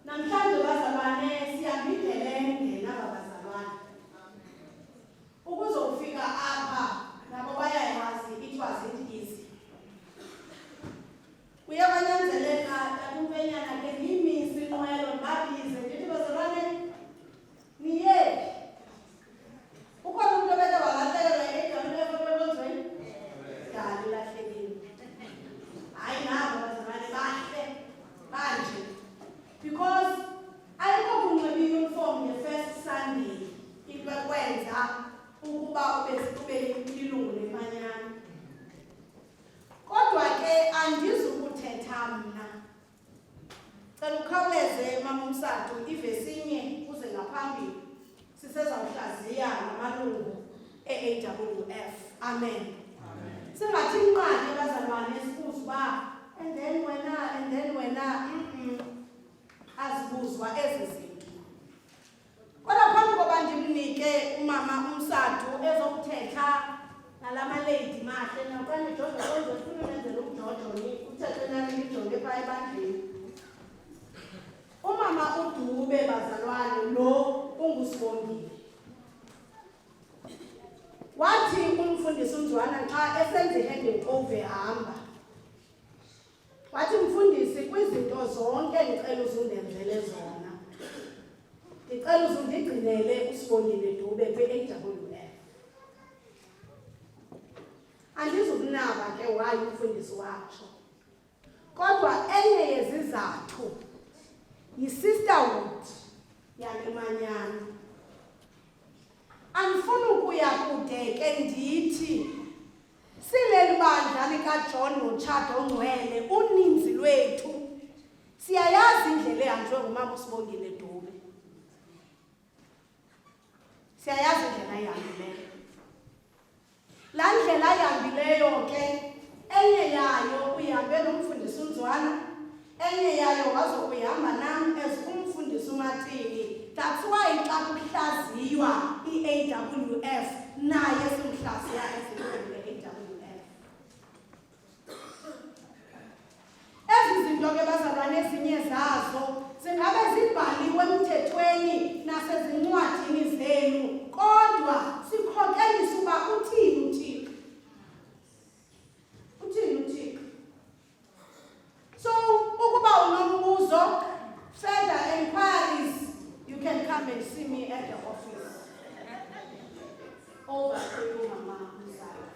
Namhlanje bazalwane siyabingelenge naba bazalwane. Ukuzo Amen. Singathi incwadi abazalwane sibuza uba and then wena azibuzwa ezi zinto. Kodwa phambi koba ndimnike umama umsadu ezokuthetha nalama lady mahle nokanye Jojo konke ufuna nenzela umjojo uthethe nami ngijonge pha ebandleni. Umama uDube bazalwane lo ungusibongile. Wathi umfundisi uNzwana xa esenze handing over hamba. Wathi umfundisi kwizinto zonke ngicela uzundenzele zona. Ngicela uzundigcinele usibongile Dube kwi-AWF. Andizukunaba ke waye umfundisi watsho. Kodwa enye yezizathu yi-sisterhood yale manyano. Andifuna ukuya kude ke ndithi sileli bandla likaJohn noTshado Ngcwele uninzi lwethu siyayazi indlela ehanjwe ngumama uSibongile Dube. Siyayazi indlela ehambileyo. Laa ndlela ehambileyo ke enye yayo uyihambe nomfundisi uNzwana, enye yayo wazokuyihamba nam as umfundisi uMatini. That's why xa kuhlaziywa i-AWF naye simhlaziya ezinye i-AWF. Ezi zinto ke bazalwane ezinye zazo zingabe zibhaliwe emthethweni nasezincwadini zenu, kodwa sikhokelisa uba uthini uThixo. Uthini uThixo. So ukuba unombuzo, further inquiries, you can come and see me at the office. Over to you, Mama Mzala.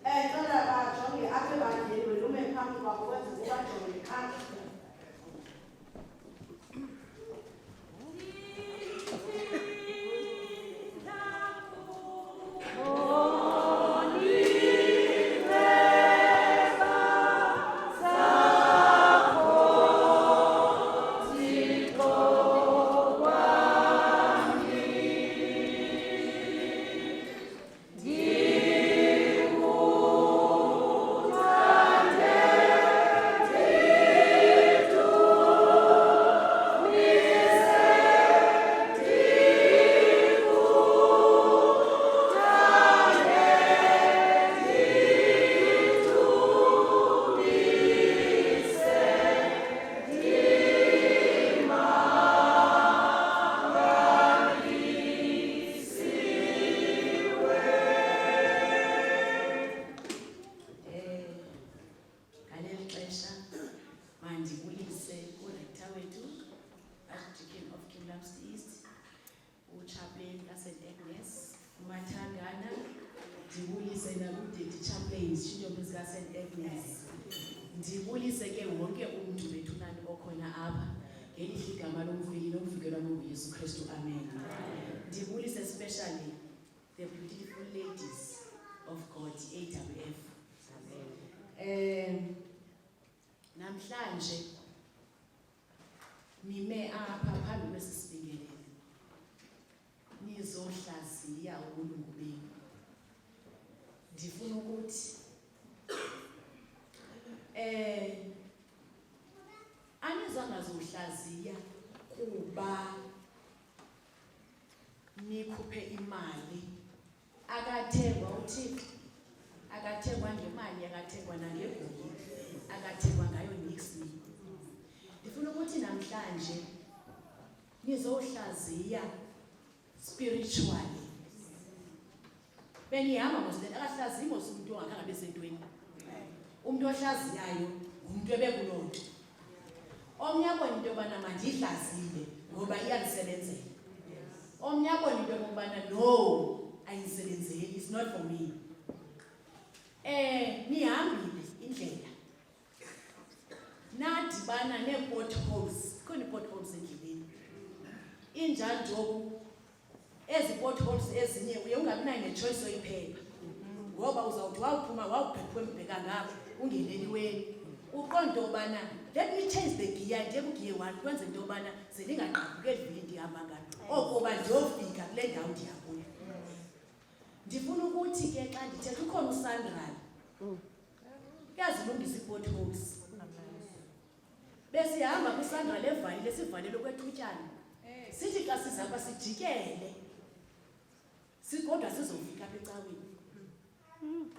Cela bajonge apha ebandleni wena ume phambi kwabo kwenze ubajonge phansi. Ndibulise ke wonke umuntu bethunani okhona apha ngelihle igama lomveli nomvikelo Yesu Kristu. Amen. Ndibulise especially the beautiful ladies of God, AWF. Namhlanje nime apha phambi kwesibingeleli nizohlaziya ubulungu benu. Ndifuna ukuthi anizange zohlaziya kuba nikhuphe imali akathengwa uThixo, akathengwa ngemali, akathengwa nangegugu, akathengwa ngayo nixi. Ndifuna ukuthi namhlanje nizohlaziya spiritually. Benihamba ngosile akahlaziyi ngosumuntu ongakhange besentweni. Umuntu ohlaziyayo umuntu ebekuloo nto. Omnye abona into yobana mandiyihlazile ngoba iyanisebenzela. Omnye abona into yobana no, ayisebenzeli, it's not for me. Nihambile indlela. Nadibana nee-potholes, khona ii-potholes endleleni. Injanjoku ezi potholes ezinye uye ungabi nayo nechoice oyiphepha. Ngoba uzawuthi wawuphuma wawuphethwe mbheka ngapha ungeneliweni. Uqonda ubana let me change the gear ndiye kugiye 1 kwenze into yobana selingaqhaphukeli vile ndihamba ngayo. Okoba ndiyofika kule ndawo ndiya kuyo. ndifuna ukuthi ke xa ndithetha ukhona uSandral uyazilungisa ii-potholes. Besihamba kwiSandral evalile sivalele kwethutyana sithi xa sizapha sijikele kodwa sizofika apha ecaweni.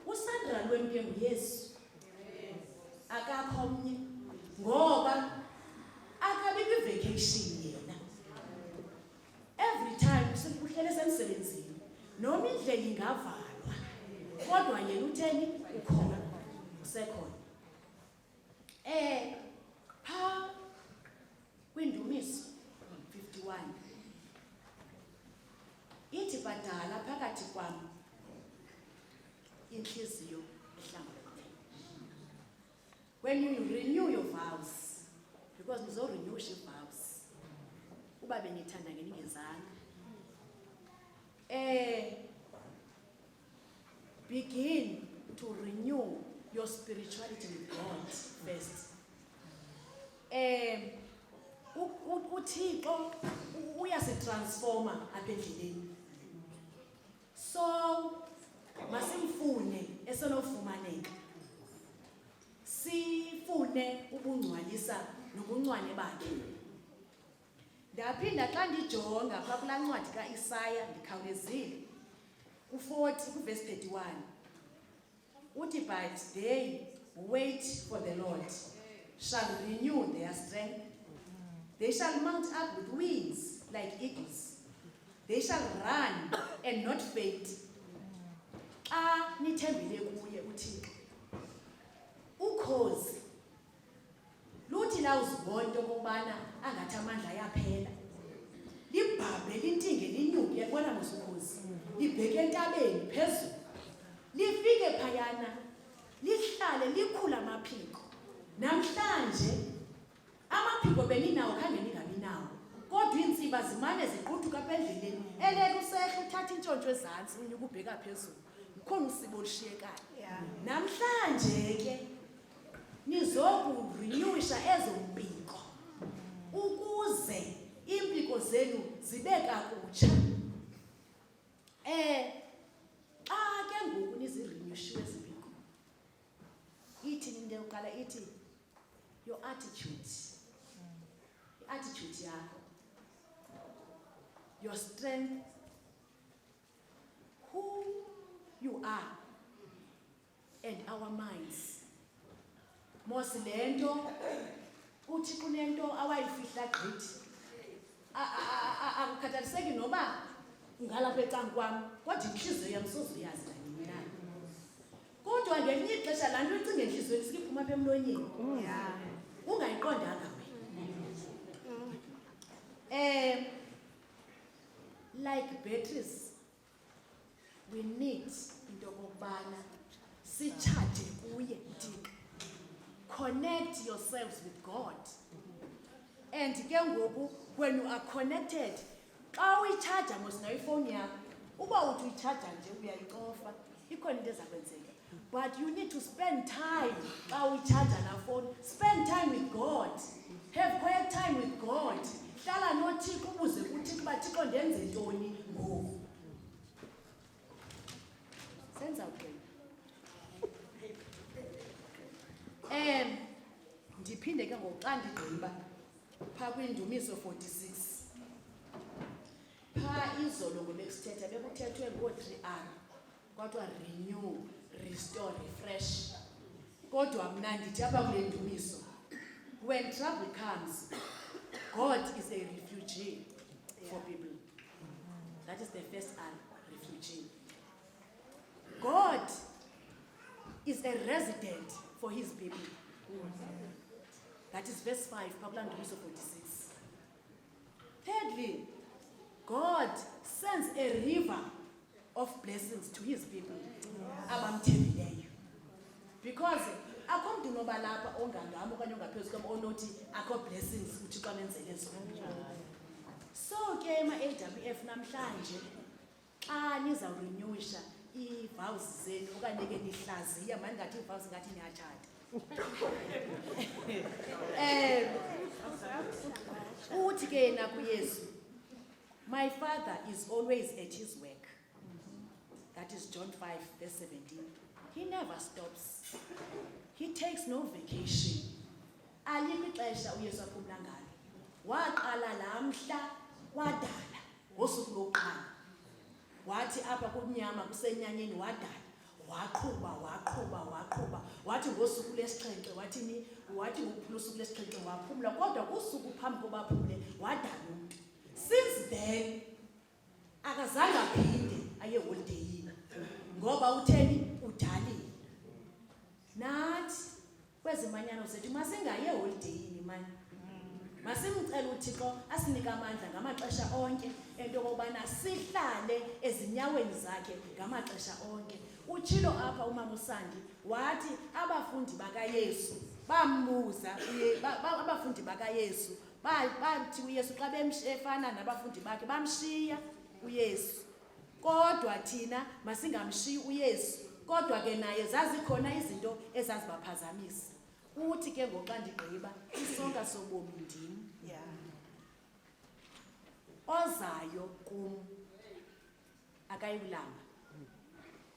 USandral wemke nguYesu, akakho omnye, ngoba akabi kwi-vacation yena. Every time uhlele semsebenzini noma indlela ingavalwa kodwa yena utheni ukhona, usekhona. Pha kwindumiso 51 ithi badala phakathi kwam inhliziyo ehlambulukileyo. When you renew your vows, because nizorenew vows uba benithanda ngeningezanga, begin to renew your spirituality with God first. uThixo uyasitransforma apha endleleni, so masimfune esenofumaneka, sifune ubungcwalisa nobuncwane bakhe. Ndaphinda xa ndijonga phaa kulaa ncwadi kaIsaya ndikhawulezile u-40 kuverse 31 uthi, but they wait for the Lord shall renew their strength. They shall mount up with wings like eagles. They shall run and not faint. Xa nithembile kuye uThixo, ukhozi luthi lawuzibona into okokubana angathi amandla ayaphela, libhabhe lintinge linyuke. Yabona mosukhozi libheke entabeni phezulu, lifike phayana lihlale likhula amaphiko. Namhlanje amaphiko beninawo khange ningabi nawo, kodwa iintsiba zimane ziquthuka apha endleleni. Elele usehla uthatha intshontsho ezantsi unyuka ubheka phezulu, ukhona usibo olushiyekayo. Namhlanje ke nizokurenewisha ezo mpiko ukuze iimpiko zenu zibe kakutsha. Xa ke ngoku nizirenyushiwe ezi mpiko, ithi into yokuqala ithi your attitude, i-attitude yakho, your strength, who you are, and our minds. Mos le nto uthi kunento awayifihla gqithi, akukhathaliseki noba ngalapha ecankwam, kodwa inhliziyo yam sozuyazi nanini na. Kodwa ngelinye ixesha laa nto icinga entliziyweni sikiphuma apha emlonyeni ungayiqondanga wena. Like batteries, we need into okokubana sitshaje kuye uThixo. Connect yourselves with God. And ke ngoku when you are connected, xa uyitshaja mosinayo ifowuni yakho, uba uthi uyitshaja nje uyayicofa, ikhona into eza kwenzeka. But you need to spend time xa uyitshaja laa phone. Spend time with God. Have quiet time with God. Hlala noThixo ubuze kuThixo uba Thixo ndenze ntoni ngoku. Senza uqina. Ndiphinde ke ngoku xa ndigqiba phaa kwindumiso 46. Phaa izolo ngobekusithetha bekuthethwe ngoo-3R, kwathiwa renew, restore, refresh. Kodwa mna ndithi apha kule ndumiso, when trouble comes, God is a refugee for people. That is the first R, refugee. God is a resident for his people. That is verse 5, Pablo Ndumiso 46. Thirdly, God sends a river of blessings to his people. Abamthembileyo. Because akho mntu noba lapha ongangam okanye ongaphezu kwam onothi akho blessings uThixo amenzele zona. So ke ema-AWF namhlanje xa nizawurenewisha ii-vows zenu okanye ke nihlaziya, mandingathi ii-vows ngathi niyatshata. Uthi ke yena kuYesu, my Father is always at his work. that is John 5 verse 17, he never stops. He takes no vacation. Alikho ixesha uYesu aphumla ngalo. Waqala lamhla wadala ngosuku lokuqala. Wathi apha kumnyama kusenyanyeni wadala. Waqhuba. Wathi ngosuku lesixhenxe wathi ngosuku lesixhenxe waphumla kodwa kusuku phambi kobaphumle wadala umuntu. Since then akazange aphinde aye holideyini ngoba utheni udalile. Nathi kwezimanyano zethu masingaye holideyini manje. Masimcela uThixo asinike amandla ngamaxesha onke ento okubana sihlale ezinyaweni zakhe ngamaxesha onke. Utshilo apha uMama uSandi wathi abafundi bakaYesu bambuza abafundi bakaYesu bathi uYesu xa bemshefana nabafundi bakhe bamshiya uYesu. Kodwa thina masingamshiyi uYesu. Kodwa ke naye zazikhona izinto ezazibaphazamisa. Uthi ke ngoxa ndigqiba isonka sobomi ndim. Ozayo kum akayulamba.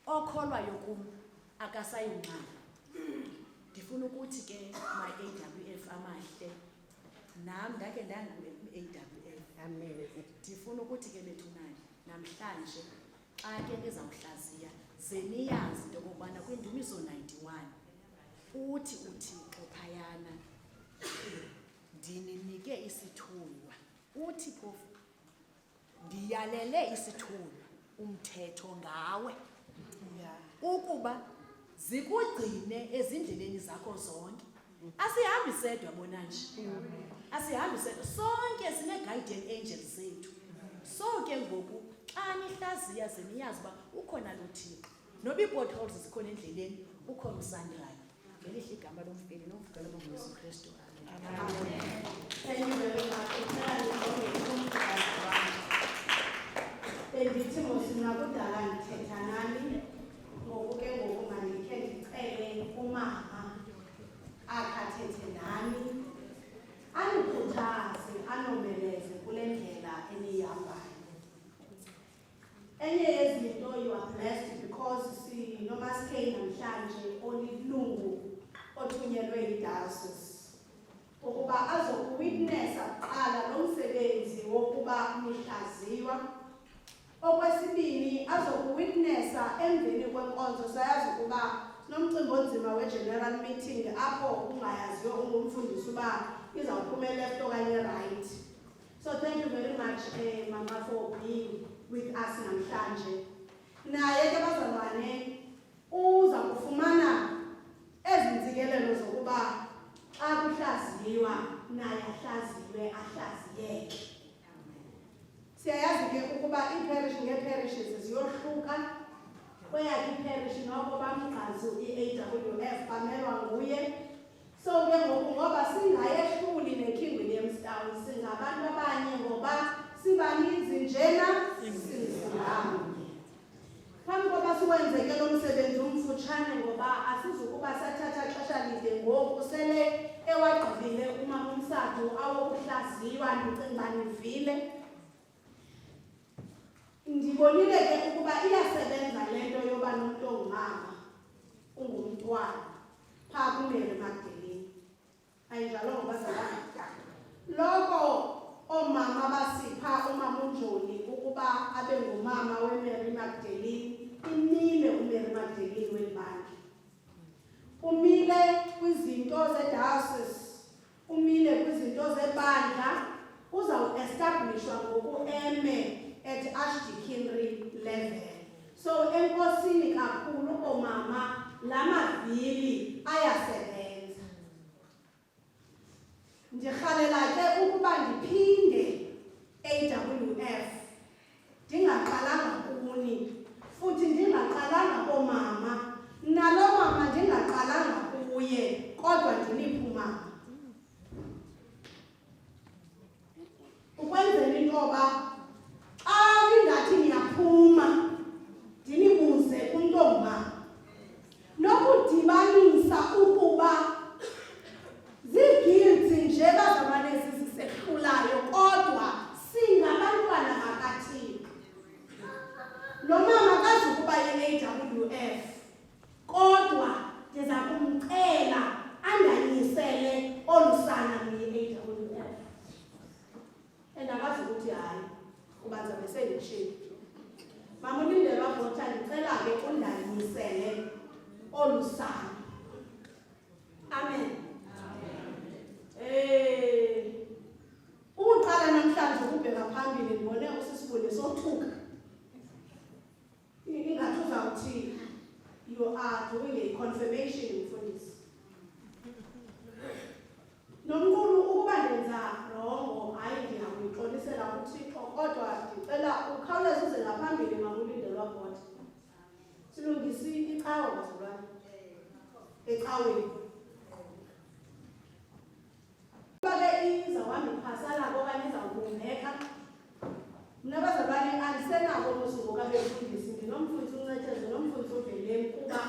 Okholwayo kum akasayunqaba. Ndifuna ukuthi ke ma AWF amahle nam ndake ndangu-AWF. Amen. Ndifuna ukuthi ke bethunani namhlanje xa ke nizawuhlaziya ze niyazi into okubana kwindumiso 91 uthi uThixo phayana ndininike isithunywa. Uthi phofu ndiyalele isithunywa umthetho ngawe ukuba zikugcine ezindleleni zakho zonke. Asihambi sedwa bona nje. Asihambi sedwa. Sonke sine guardian angels zethu. So ke ngoku xa nihlaziya ze niyazi uba ukhona lo Thixo. Noba ii-potholes zikhona endleleni ukhona uSandirayo. Ngelihle igama lomfeli nomvukelo loNgesu Kristu. Amen. Thank you very much. Bendithi mosinakudala ndithetha nani ngoku ke ngoku mandikhe ndicele umama akathethe nani anikhuthaze anomeleze kule ndlela eniyihambayo. Enye yezinto you are blessed because nomasikhe namhlanje olilungu othunyelwe yidiocese ukuba azokuwitnessa kuqala lo msebenzi wokuba nihlaziywa. Okwesibini azokuwitnessa emveni kwenkonzo sayazi ukuba nomcimbi onzima we-general meeting apho ungayaziyo ungumfundisi uba izawuphuma left okanye right. So thank you very much Mama for being with us namhlanje. Naye ke bazalwane uza kufumana ezintsikelelo zokuba xa kuhlaziywa naye ahlaziywe ahlaziyeke. Siyayazi ke ukuba ii-parish ngee-parishes ziyohluka. Kweyakhe iparish noko bamgqazi i-AWF bamelwa nguye. So ke ngoku ngoba singayehluli neKing Williamstown singabantu abanye ngoba sibaninzi njena singamunye. Phambi koba siwenzeke lo msebenzi umfutshane ngoba asizukuba sathatha xesha lide ngoku sele ewagqibile uMama uMsathu awokuhlaziywa ndicinga nivile. Ndibonile ke ukuba iyasebenza lento yoba nomntu ongumama ungumntwana phaa kuMary Magdalene. Ayinjalo ngobazalwane. Loko oomama basipha uMama uNjoli ukuba abe ngumama weMary Magdalene imile uMary Magdalene welibandla. Umile kwizinto zediocese, umile kwizinto zebandla, uzawuestablishwa ngoku at Archdeaconry level. So enkosini kakhulu oomama lamavili ayasebenza. Ndirhalela ke ukuba ndiphinde AWF ndingaqalanga kuni futhi ndingaqalanga koomama nalo mama ndingaqalanga kuye kodwa ndiniphe umama. Ukwenzela intoba ningathi niyaphuma ndinibuze untomba nokudibanisa ukuba zigilti nje bazamane zisehlulayo kodwa singabantwana bakaThixo. Lo mama akazukuba kuba ndizabe senditshile. Mama uLindelwa Bhotha, ndicela ke undanyisele olu sana. Amen. Uqala namhlanje ukubheka phambili ndibone usisibulo sothuka. Ingathi uzawuthi you are doing a confirmation mfundisi. Nomkhulu ukuba ndenza rongo hayi ndiyamxolisela uThixo kodwa ndicela ukhawuleze uze ngaphambili Mama uLindelwa Bhotha. Silungisi icawa bazalwane. Ecaweni. Bale izawuhamba iphasana okanye izawubumbeka. Mna bazalwane andisenako usuku kabefundisi ndinomfundisi uNcethezo nomfundisi uVeleni kuba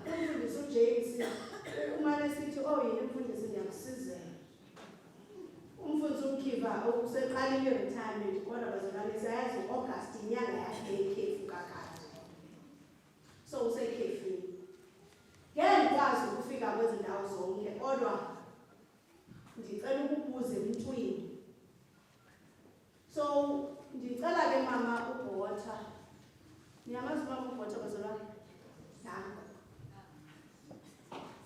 umfundisi uJames umane sithi yini umfundisi ndiyakusizela. Umfundisi uMkhiva useqalile retirement kodwa bazalwane siyazi uAugust inyanga yakhe ekhefu kakade. So usekhefini. Ngeke ndikwazi ukufika kwezi ndawo zonke kodwa ndicela ukubuza emntwini. So ndicela ke Mama uBhotha. Niyamazi Mama uBhotha bazalwane? Nanko.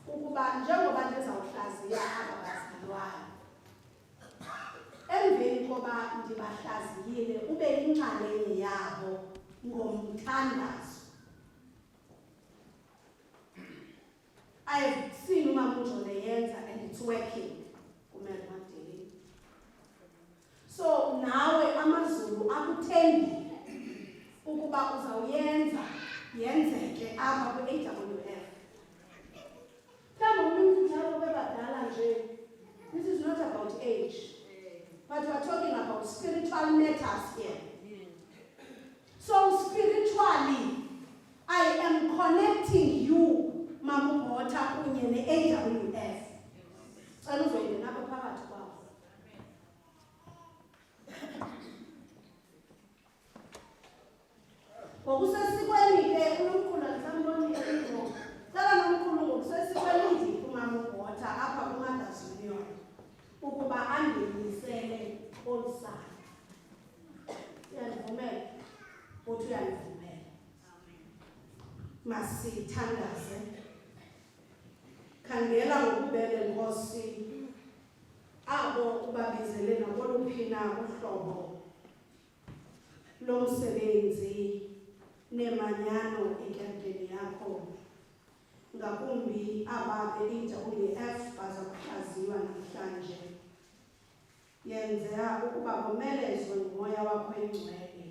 Ukuba njengoba ndizawuhlaziya aba bazalwane. Emveni koba ndibahlaziyile ube yinxalenye yabo ngomthandazo. I've seen Mama uJone yenza and it's working. So nawe amazulu akuthembile ukuba uzawuyenza yenzeke apha kwi-AWF. Mhlawumbi umuntu njalo bebadala nje. This is not about age, but we are talking about spiritual matters here. So spiritually, I am connecting you, Mama uBhotha, kunye ne-AWF. Cela uzoyinde nabo phakathi kwabo. Ngokusesikweni ke uNomkhulu andisamboni elingo. Cela noMkhulu ngokusesikweni ndiphi uMama uBhotha apha kuMothers Union ukuba andimisele olu sana. Uyandivumela? Uthi uyandivumela. Masithandaze. Khangela ngokubele Nkosi abo ubabizele nakoluphi na uhlobo lomsebenzi nemanyano enkenteni yakho. Ngakumbi aba be-AWF baza kuhlaziywa namhlanje. Yenzela ukuba bomelezwe ngumoya wakho engcwele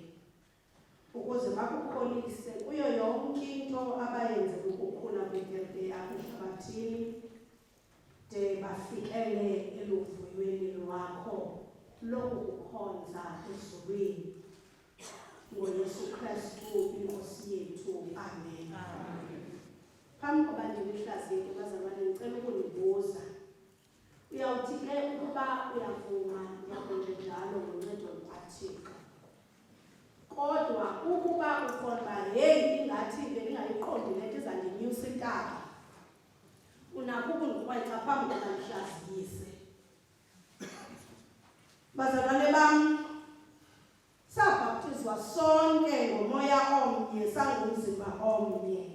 ukuze bakukholise kuyo yonke into abayenzela ukukhula kwekente yakho ehlabathini de bafikele eluvuyweni lwakho lokukukhonza ezulwini. NgoYesu Kristu iNkosi yethu. Amen. Phambi koba ndilihlaziyeke bazalwane ndicela ukunibuza. Uyawuthi ke ukuba uyavuma ndiyakwenza njalo ngoncedo lukaThixo. Kodwa ukuba uqonda heyi ingathi bendingayiqondi le nto izandinyusa intaba, unakho ukundikrweca phambi koba ndihlaziyise. Bazalwane bam, sabhaptizwa sonke ngomoya omnye sangumzimba omnye.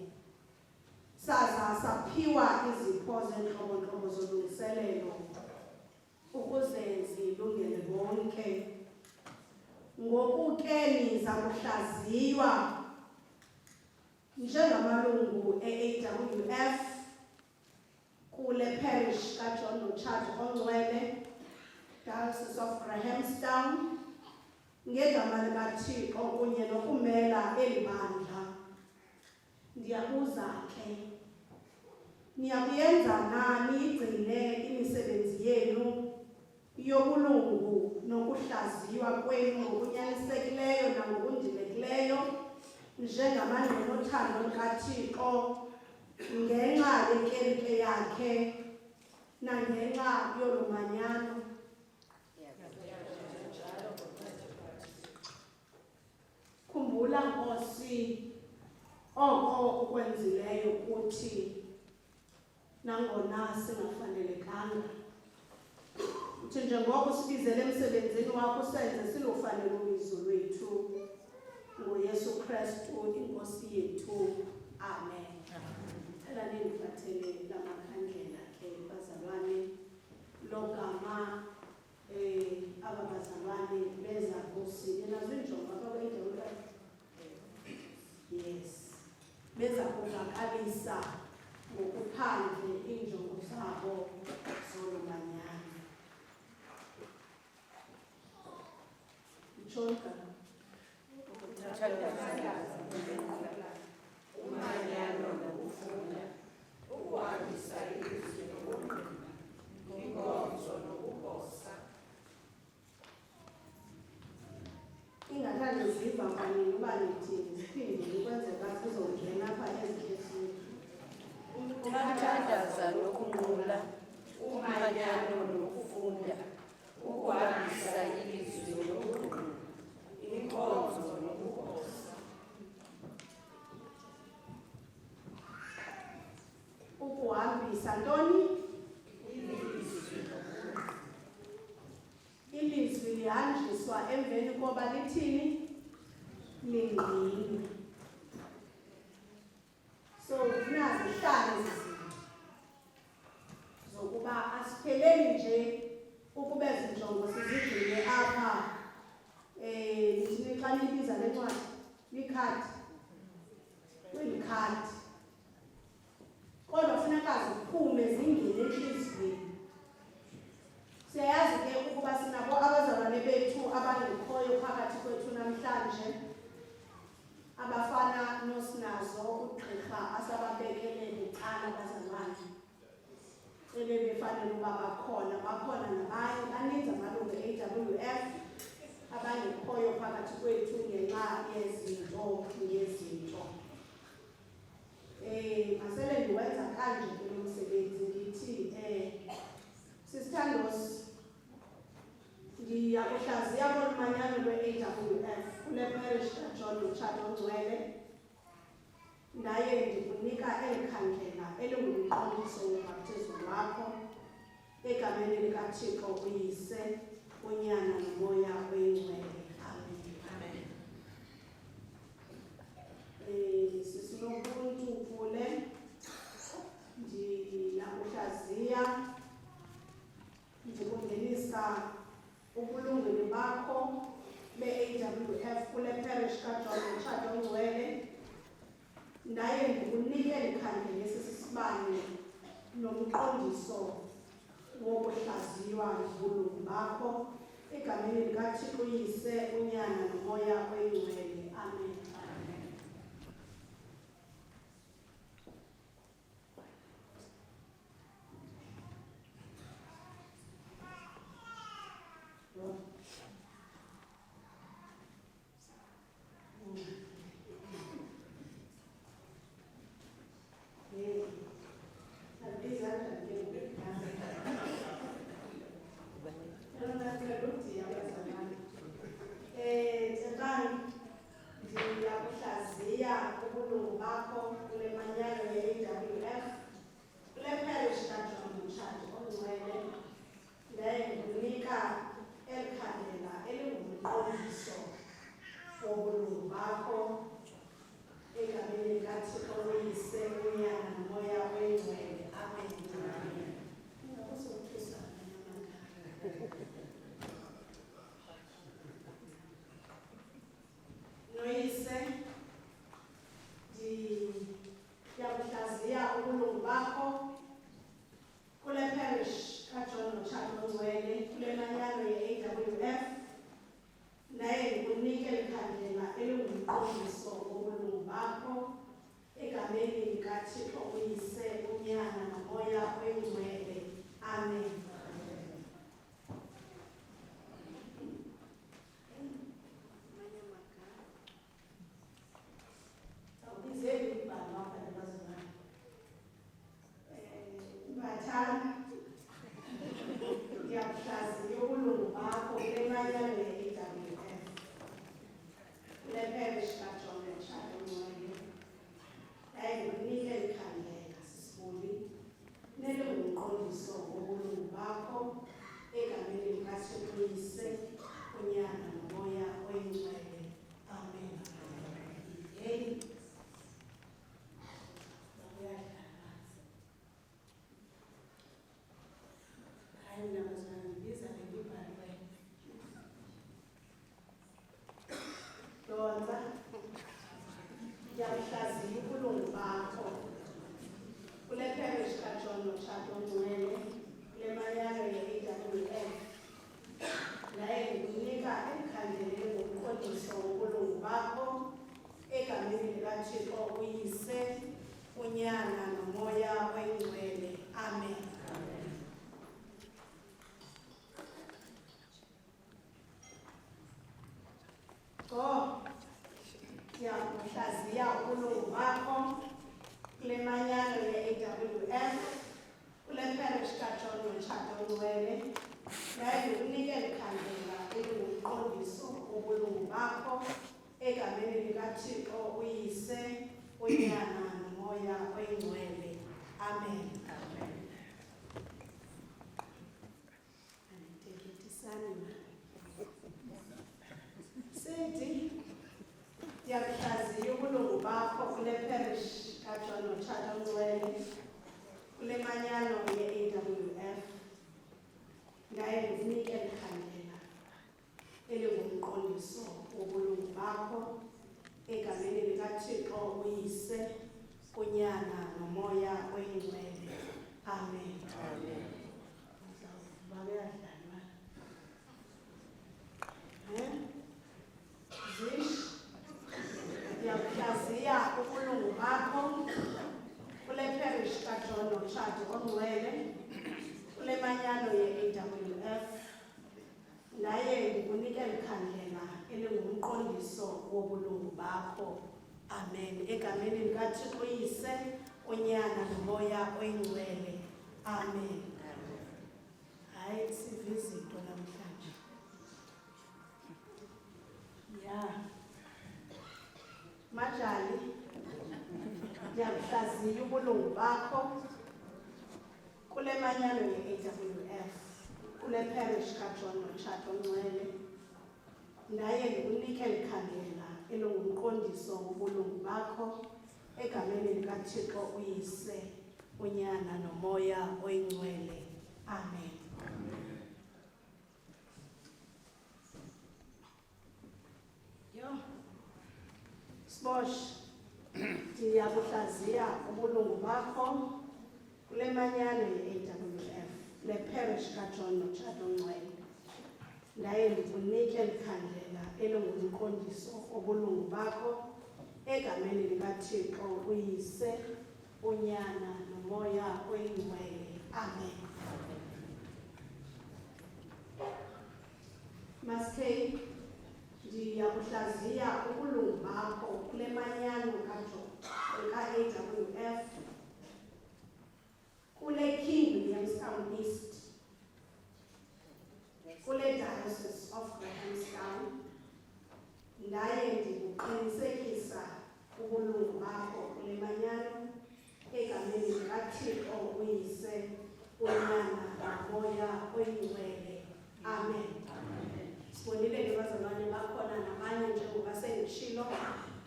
Saza saphiwa izipho zentlobo-ntlobo zolungiselelo ukuze zilungele bonke. Ngoku ke niza kuhlaziywa njengamalungu e-AWF kule parish kaJohn Notshatu Ongcwele, Diocese of Grahamstown, ngegama likaThixo kunye nokumela eli bandla. Ndiyabuza ke, niyakuyenza na niyigcine imisebenzi yenu yobulungu nokuhlaziywa kwenu ngokunyanisekileyo nangokundilekileyo njengamandla othando lukaThixo ngenxa yenkeleke yakhe nangenxa yolu manyano? Khumbula Nkosi oko ukwenzileyo kuthi nangona singafanelekanga. uthi njengoko sibizele emsebenzini wakho senze silofanele ubizo lwethu ngoYesu Kristu inkosi yethu. Amen. Phela nendiphathele lamakhandlela ke bazalwane logama aba bazalwane beza kusini nazo injongo abakwendlela. Yes. Beza kuvakalisa ngokuphandle injongo zabo zolumanyano. Ichonka umanyano nokufunda ukuhambisa ilizwi nobungqina inkonzo nokuposa. Ingathanda ziva kanye noba nithini ziphinde ukwenzeka kuzongena apha ezikhethini. Ukuthandaza nokunqula, umanyano nokufunda, ukuhambisa ilizwi nobungqina, inkonzo nokuposa. Ukuhambisa ntoni? Ilizwi lihanjiswa emveni koba lithini? Lingqini. So kunazo zihlale zizinto zokuba asipheleli nje ukuba izinjongo sizigcine apha xa nibiza le ncwadi likhadi kweli khadi, kodwa funeka ziphume zingene entliziyweni. Siyayazi ke ukuba sinabo abazalwane bethu abangekhoyo phakathi kwethu namhlanje abafana noSinazo ugqirha asababekele bucala abazalwane ebebefanele uba bakhona nabanye baninzi amalungu e-AWF abangekhoyo phakathi kwethu ngenxa yezinto ngezinto. Masele ndiwenza kanje ke lo msebenzi ndithi sisithandosi ndiyakuhlaziya kolumanyano lwe-AWF kule parish kaJohn Mtshato Ngcwele. Ndaye ndikunika eli khandlela elingumqondiso wobhaptizo wakho egameni likaThixo uYise, uNyana noMoya Oyingcwele. Amen. Sisinobuntu kule ndiyakuhlaziya ndikungenisa ubulungweni bakho be-AWF kule parish kaJohn Mtshato Ngcwele. Ndaye ndikunike eli khandlela esisibane nomqondiso wokuhlaziywa ngobulungu bakho egameni likaThixo uYise, uNyana noMoya Oyingcwele. Amen. Ndiyakuhlaziya ubulungu bakho kule manyano ye-AWF kule parish kaJohn Mtshato Ngcwele. Ndaye ndikunika eli khandlela elingumqondiso wobulungu bakho egameni likaThixo uYise, uNyana noMoya Oyingcwele. Amen. Noyise ndiyakuhlaziya ubulungu bakho kule parish kaJohn Mtshato Ngcwele kule manyano ye-AWF. Naye ndikunike eli khandlela elingumqondiso wobulungu bakho egameni likaThixo uYise, uNyana noMoya Oyingcwele. Amen. Ndiyakuhlaziya ubulungu bakho kule manyano ye-AWF kule parish kaJohn Mtshato Ngcwele. Ndaye ndikunika eli khandlela sisibuli nelingumqondiso wobulungu Ndiyakuhlaziya ubulungu bakho kule parish kaJohn Notshato Ncwele kule manyano ye-AWF. Naye ndikunika emkhangeleni ngomqondiso wobulungu bakho egameni likaThixo uYise, uNyana noMoya Oyingcwele. Amen. Ndiyakuhlaziya ubulungu bakho kule manyano ye-AWF kule parish kaJohn Notshato Ncwele. Naye ndikunika emkhandela elingumqondiso wobulungu bakho egameni likaThixo uYise, uNyana noMoya Oyingcwele. Amen. Sithi ndiyakuhlaziya ubulungu bakho kule parish kaJohn Notshato Ncwele kule manyano ye-AWF. Ngaye ndikunike emkhandela elingumqondiso wobulungu bakho egameni likaThixo uYise, uNyana noMoya Oyingcwele. Amen. Ndiyakuhlaziya ubulungu bakho kule parish kaJohn Notshato Ncwele kule manyano ye-AWF. Naye ndikunika emkhandela elingumqondiso wobulungu bakho. Amen. Egameni likaThixo uYise, uNyana noMoya Oyingcwele. Amen. Hayi sive izinto namhlanje. Majali, ndiyakuhlaziya ubulungu bakho kule manyano ye-AWF kule parish kaJohn Notshato Ncwele. Naye ndikunike emkhandela elingumqondiso wobulungu bakho egameni likaThixo uYise, uNyana noMoya Oyingcwele. Amen. Sibosh, ndiyakuhlaziya ubulungu bakho kule manyano ye-AWF le parish kaJohn Notshato Ncwele. Naye ndikunike emkhandela elingumqondiso wobulungu bakho egameni likaThixo uYise, uNyana noMoya Oyingcwele. Amen. Maskei, ndiyakuhlaziya ubulungu bakho kule manyano ka-AWF kule King Williamstown East kule Diocese of Grahamstown. Naye ndikuqinisekisa ubulungu bakho kule manyano egameni likaThixo uYise, uNyana noMoya Oyingcwele. Amen. Sibonile ke bazalwane bakhona namanye njengoba sengishilo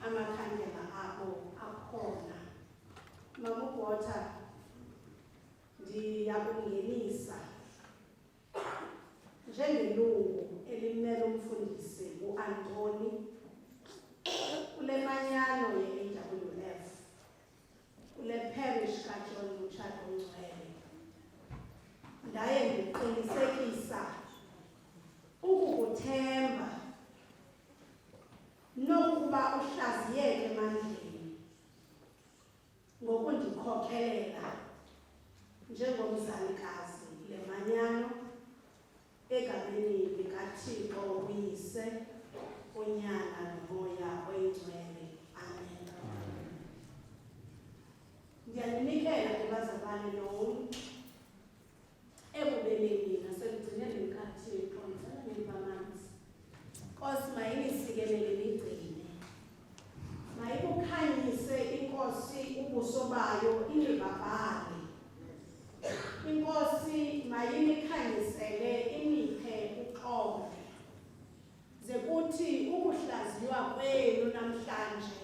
amakhandela abo akhona. Mama uBhotha, ndiyakungenisa njengelungu elimele umfundisi uAntoni kule manyano ye-AWF kule parish kaJohn Notshato Ncwele. Ndaye ndiqinisekisa ukukuthemba nokuba uhlaziyeke emandleni ngokundikhokhelela njengomzalikazi le manyano egameni likaThixo uYise, uNyana noMoya Oyingcwele. Amen. Ndiyaninikela kubazalwane lonke ekubeleni nasekugcineni likaThixo. Ndicela niphe amanzi. Nkosi, mayinisikelele nigcine. Mayikukhanyise inkosi ubuso bayo inibabhale. Inkosi mayinikhanyisele iniphe uxolo. Ze kuthi ukuhlaziywa kwenu namhlanje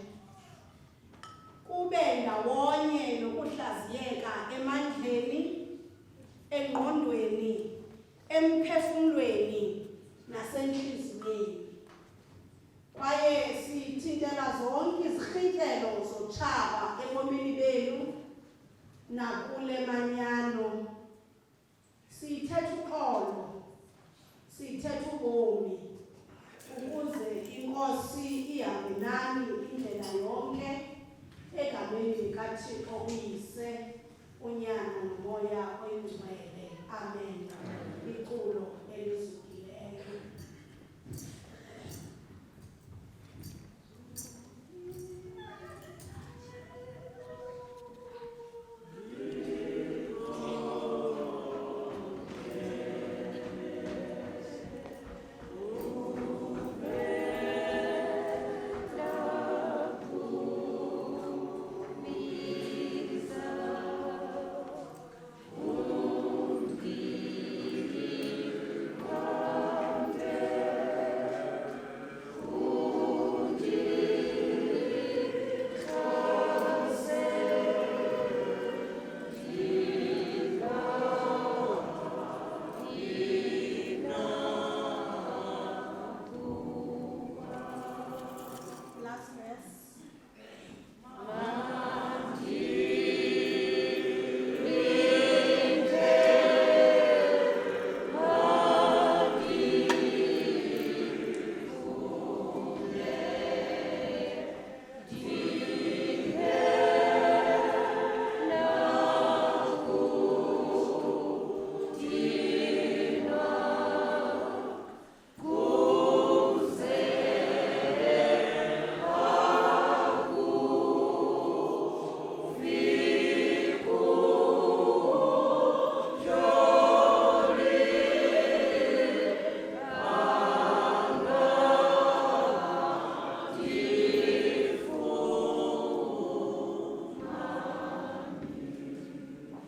kube ndawonye nokuhlaziyeka emandleni, engqondweni, emphefumulweni nasenhliziyweni. Kwaye sithintela zonke izirhityelo likaThixo uyise, unyana nomoya oyingcwele. Amen. Iculo elizukileyo. Last verse.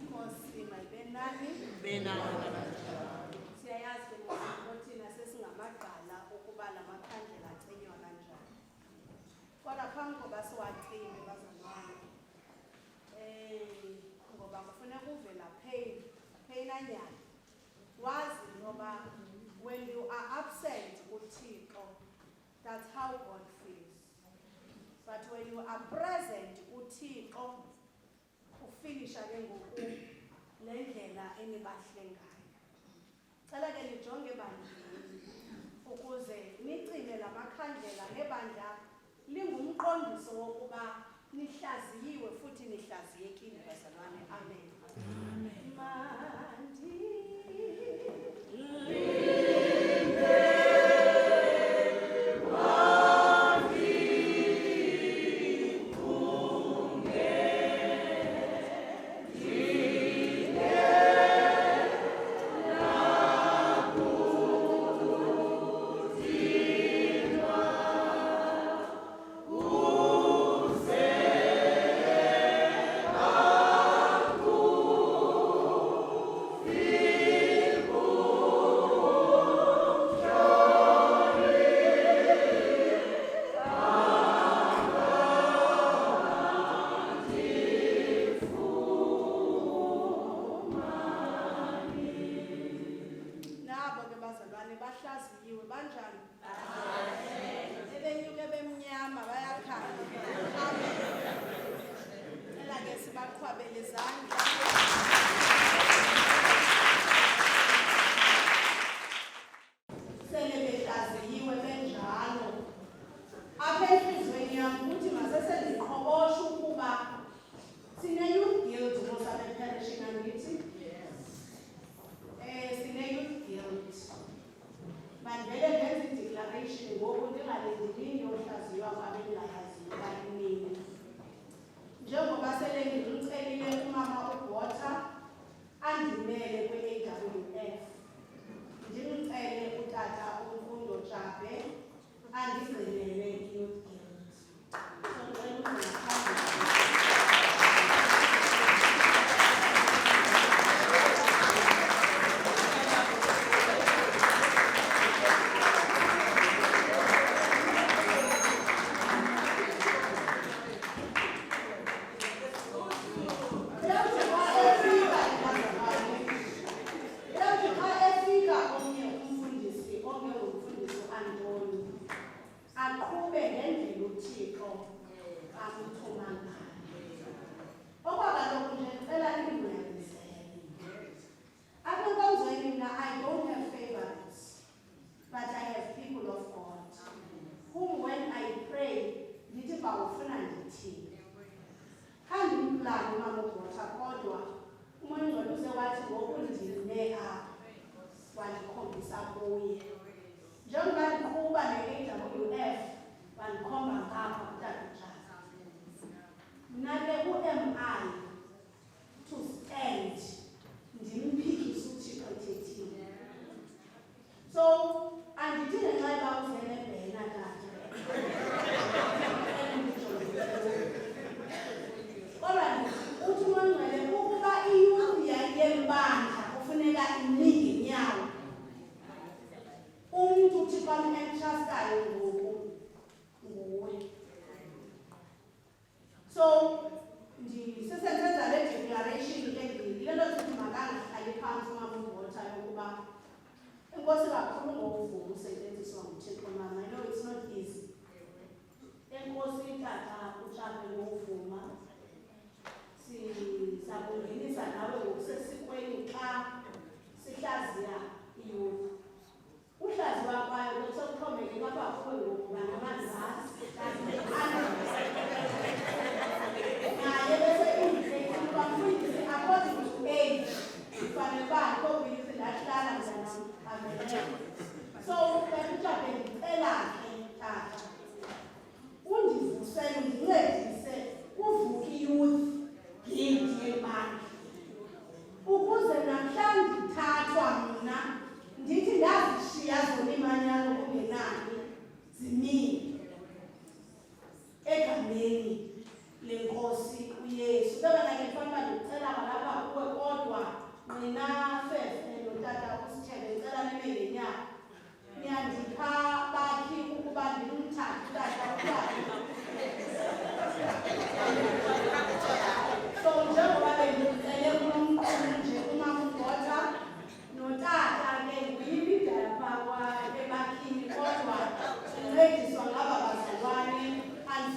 Nkosi mayibenani. Siyayazi ke ngoku thina sesingamagqala ukuba la makhandlela acinywa kanjani. Kodwa phambi koba siwacime bazalwane, ngoba kufuneka uvela pheyinanyana. Wazi ngoba when you are absent uThixo, that's how God feels. But when you are present uThixo, ufinisha ke ngoku le ndlela enibahle ngayo. Cela ke nijonge ebandleni ukuze nicime la makhandlela nebandla lingumqondiso wokuba nihlaziyiwe futhi nihlaziyekile bazalwane. Amen. Nabo ke bazalwane bahlaziyiwe banjani? Ebenyuke bemnyama bayakhanya. Amen. Ela ke sibaqhwabele izandla. Sele behlaziyiwe benjalo. Apha enhliziyweni yam ukuthi masese ndiqhoboshe ukuba sine-youth guild mosapha eParish angithi. Sine-youth guild. Mandivele ndenze i-declaration ngoku ndingalindini yohlaziywa kwabe ndingayaziyo kanini. Njengoba sele ndimcelile umama uBhota andimele kwi-AWF, ndimcele utata uMfundo Jabe andigcinele i-youth guild. So ndicela ukuthi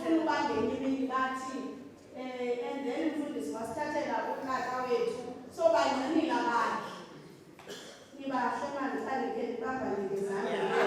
ufuna uba ngenye imini bathi and then umfundisi wasithathela utata wethu so bancinile abakhe nibahle manje xa ndike ndibamba ngezandla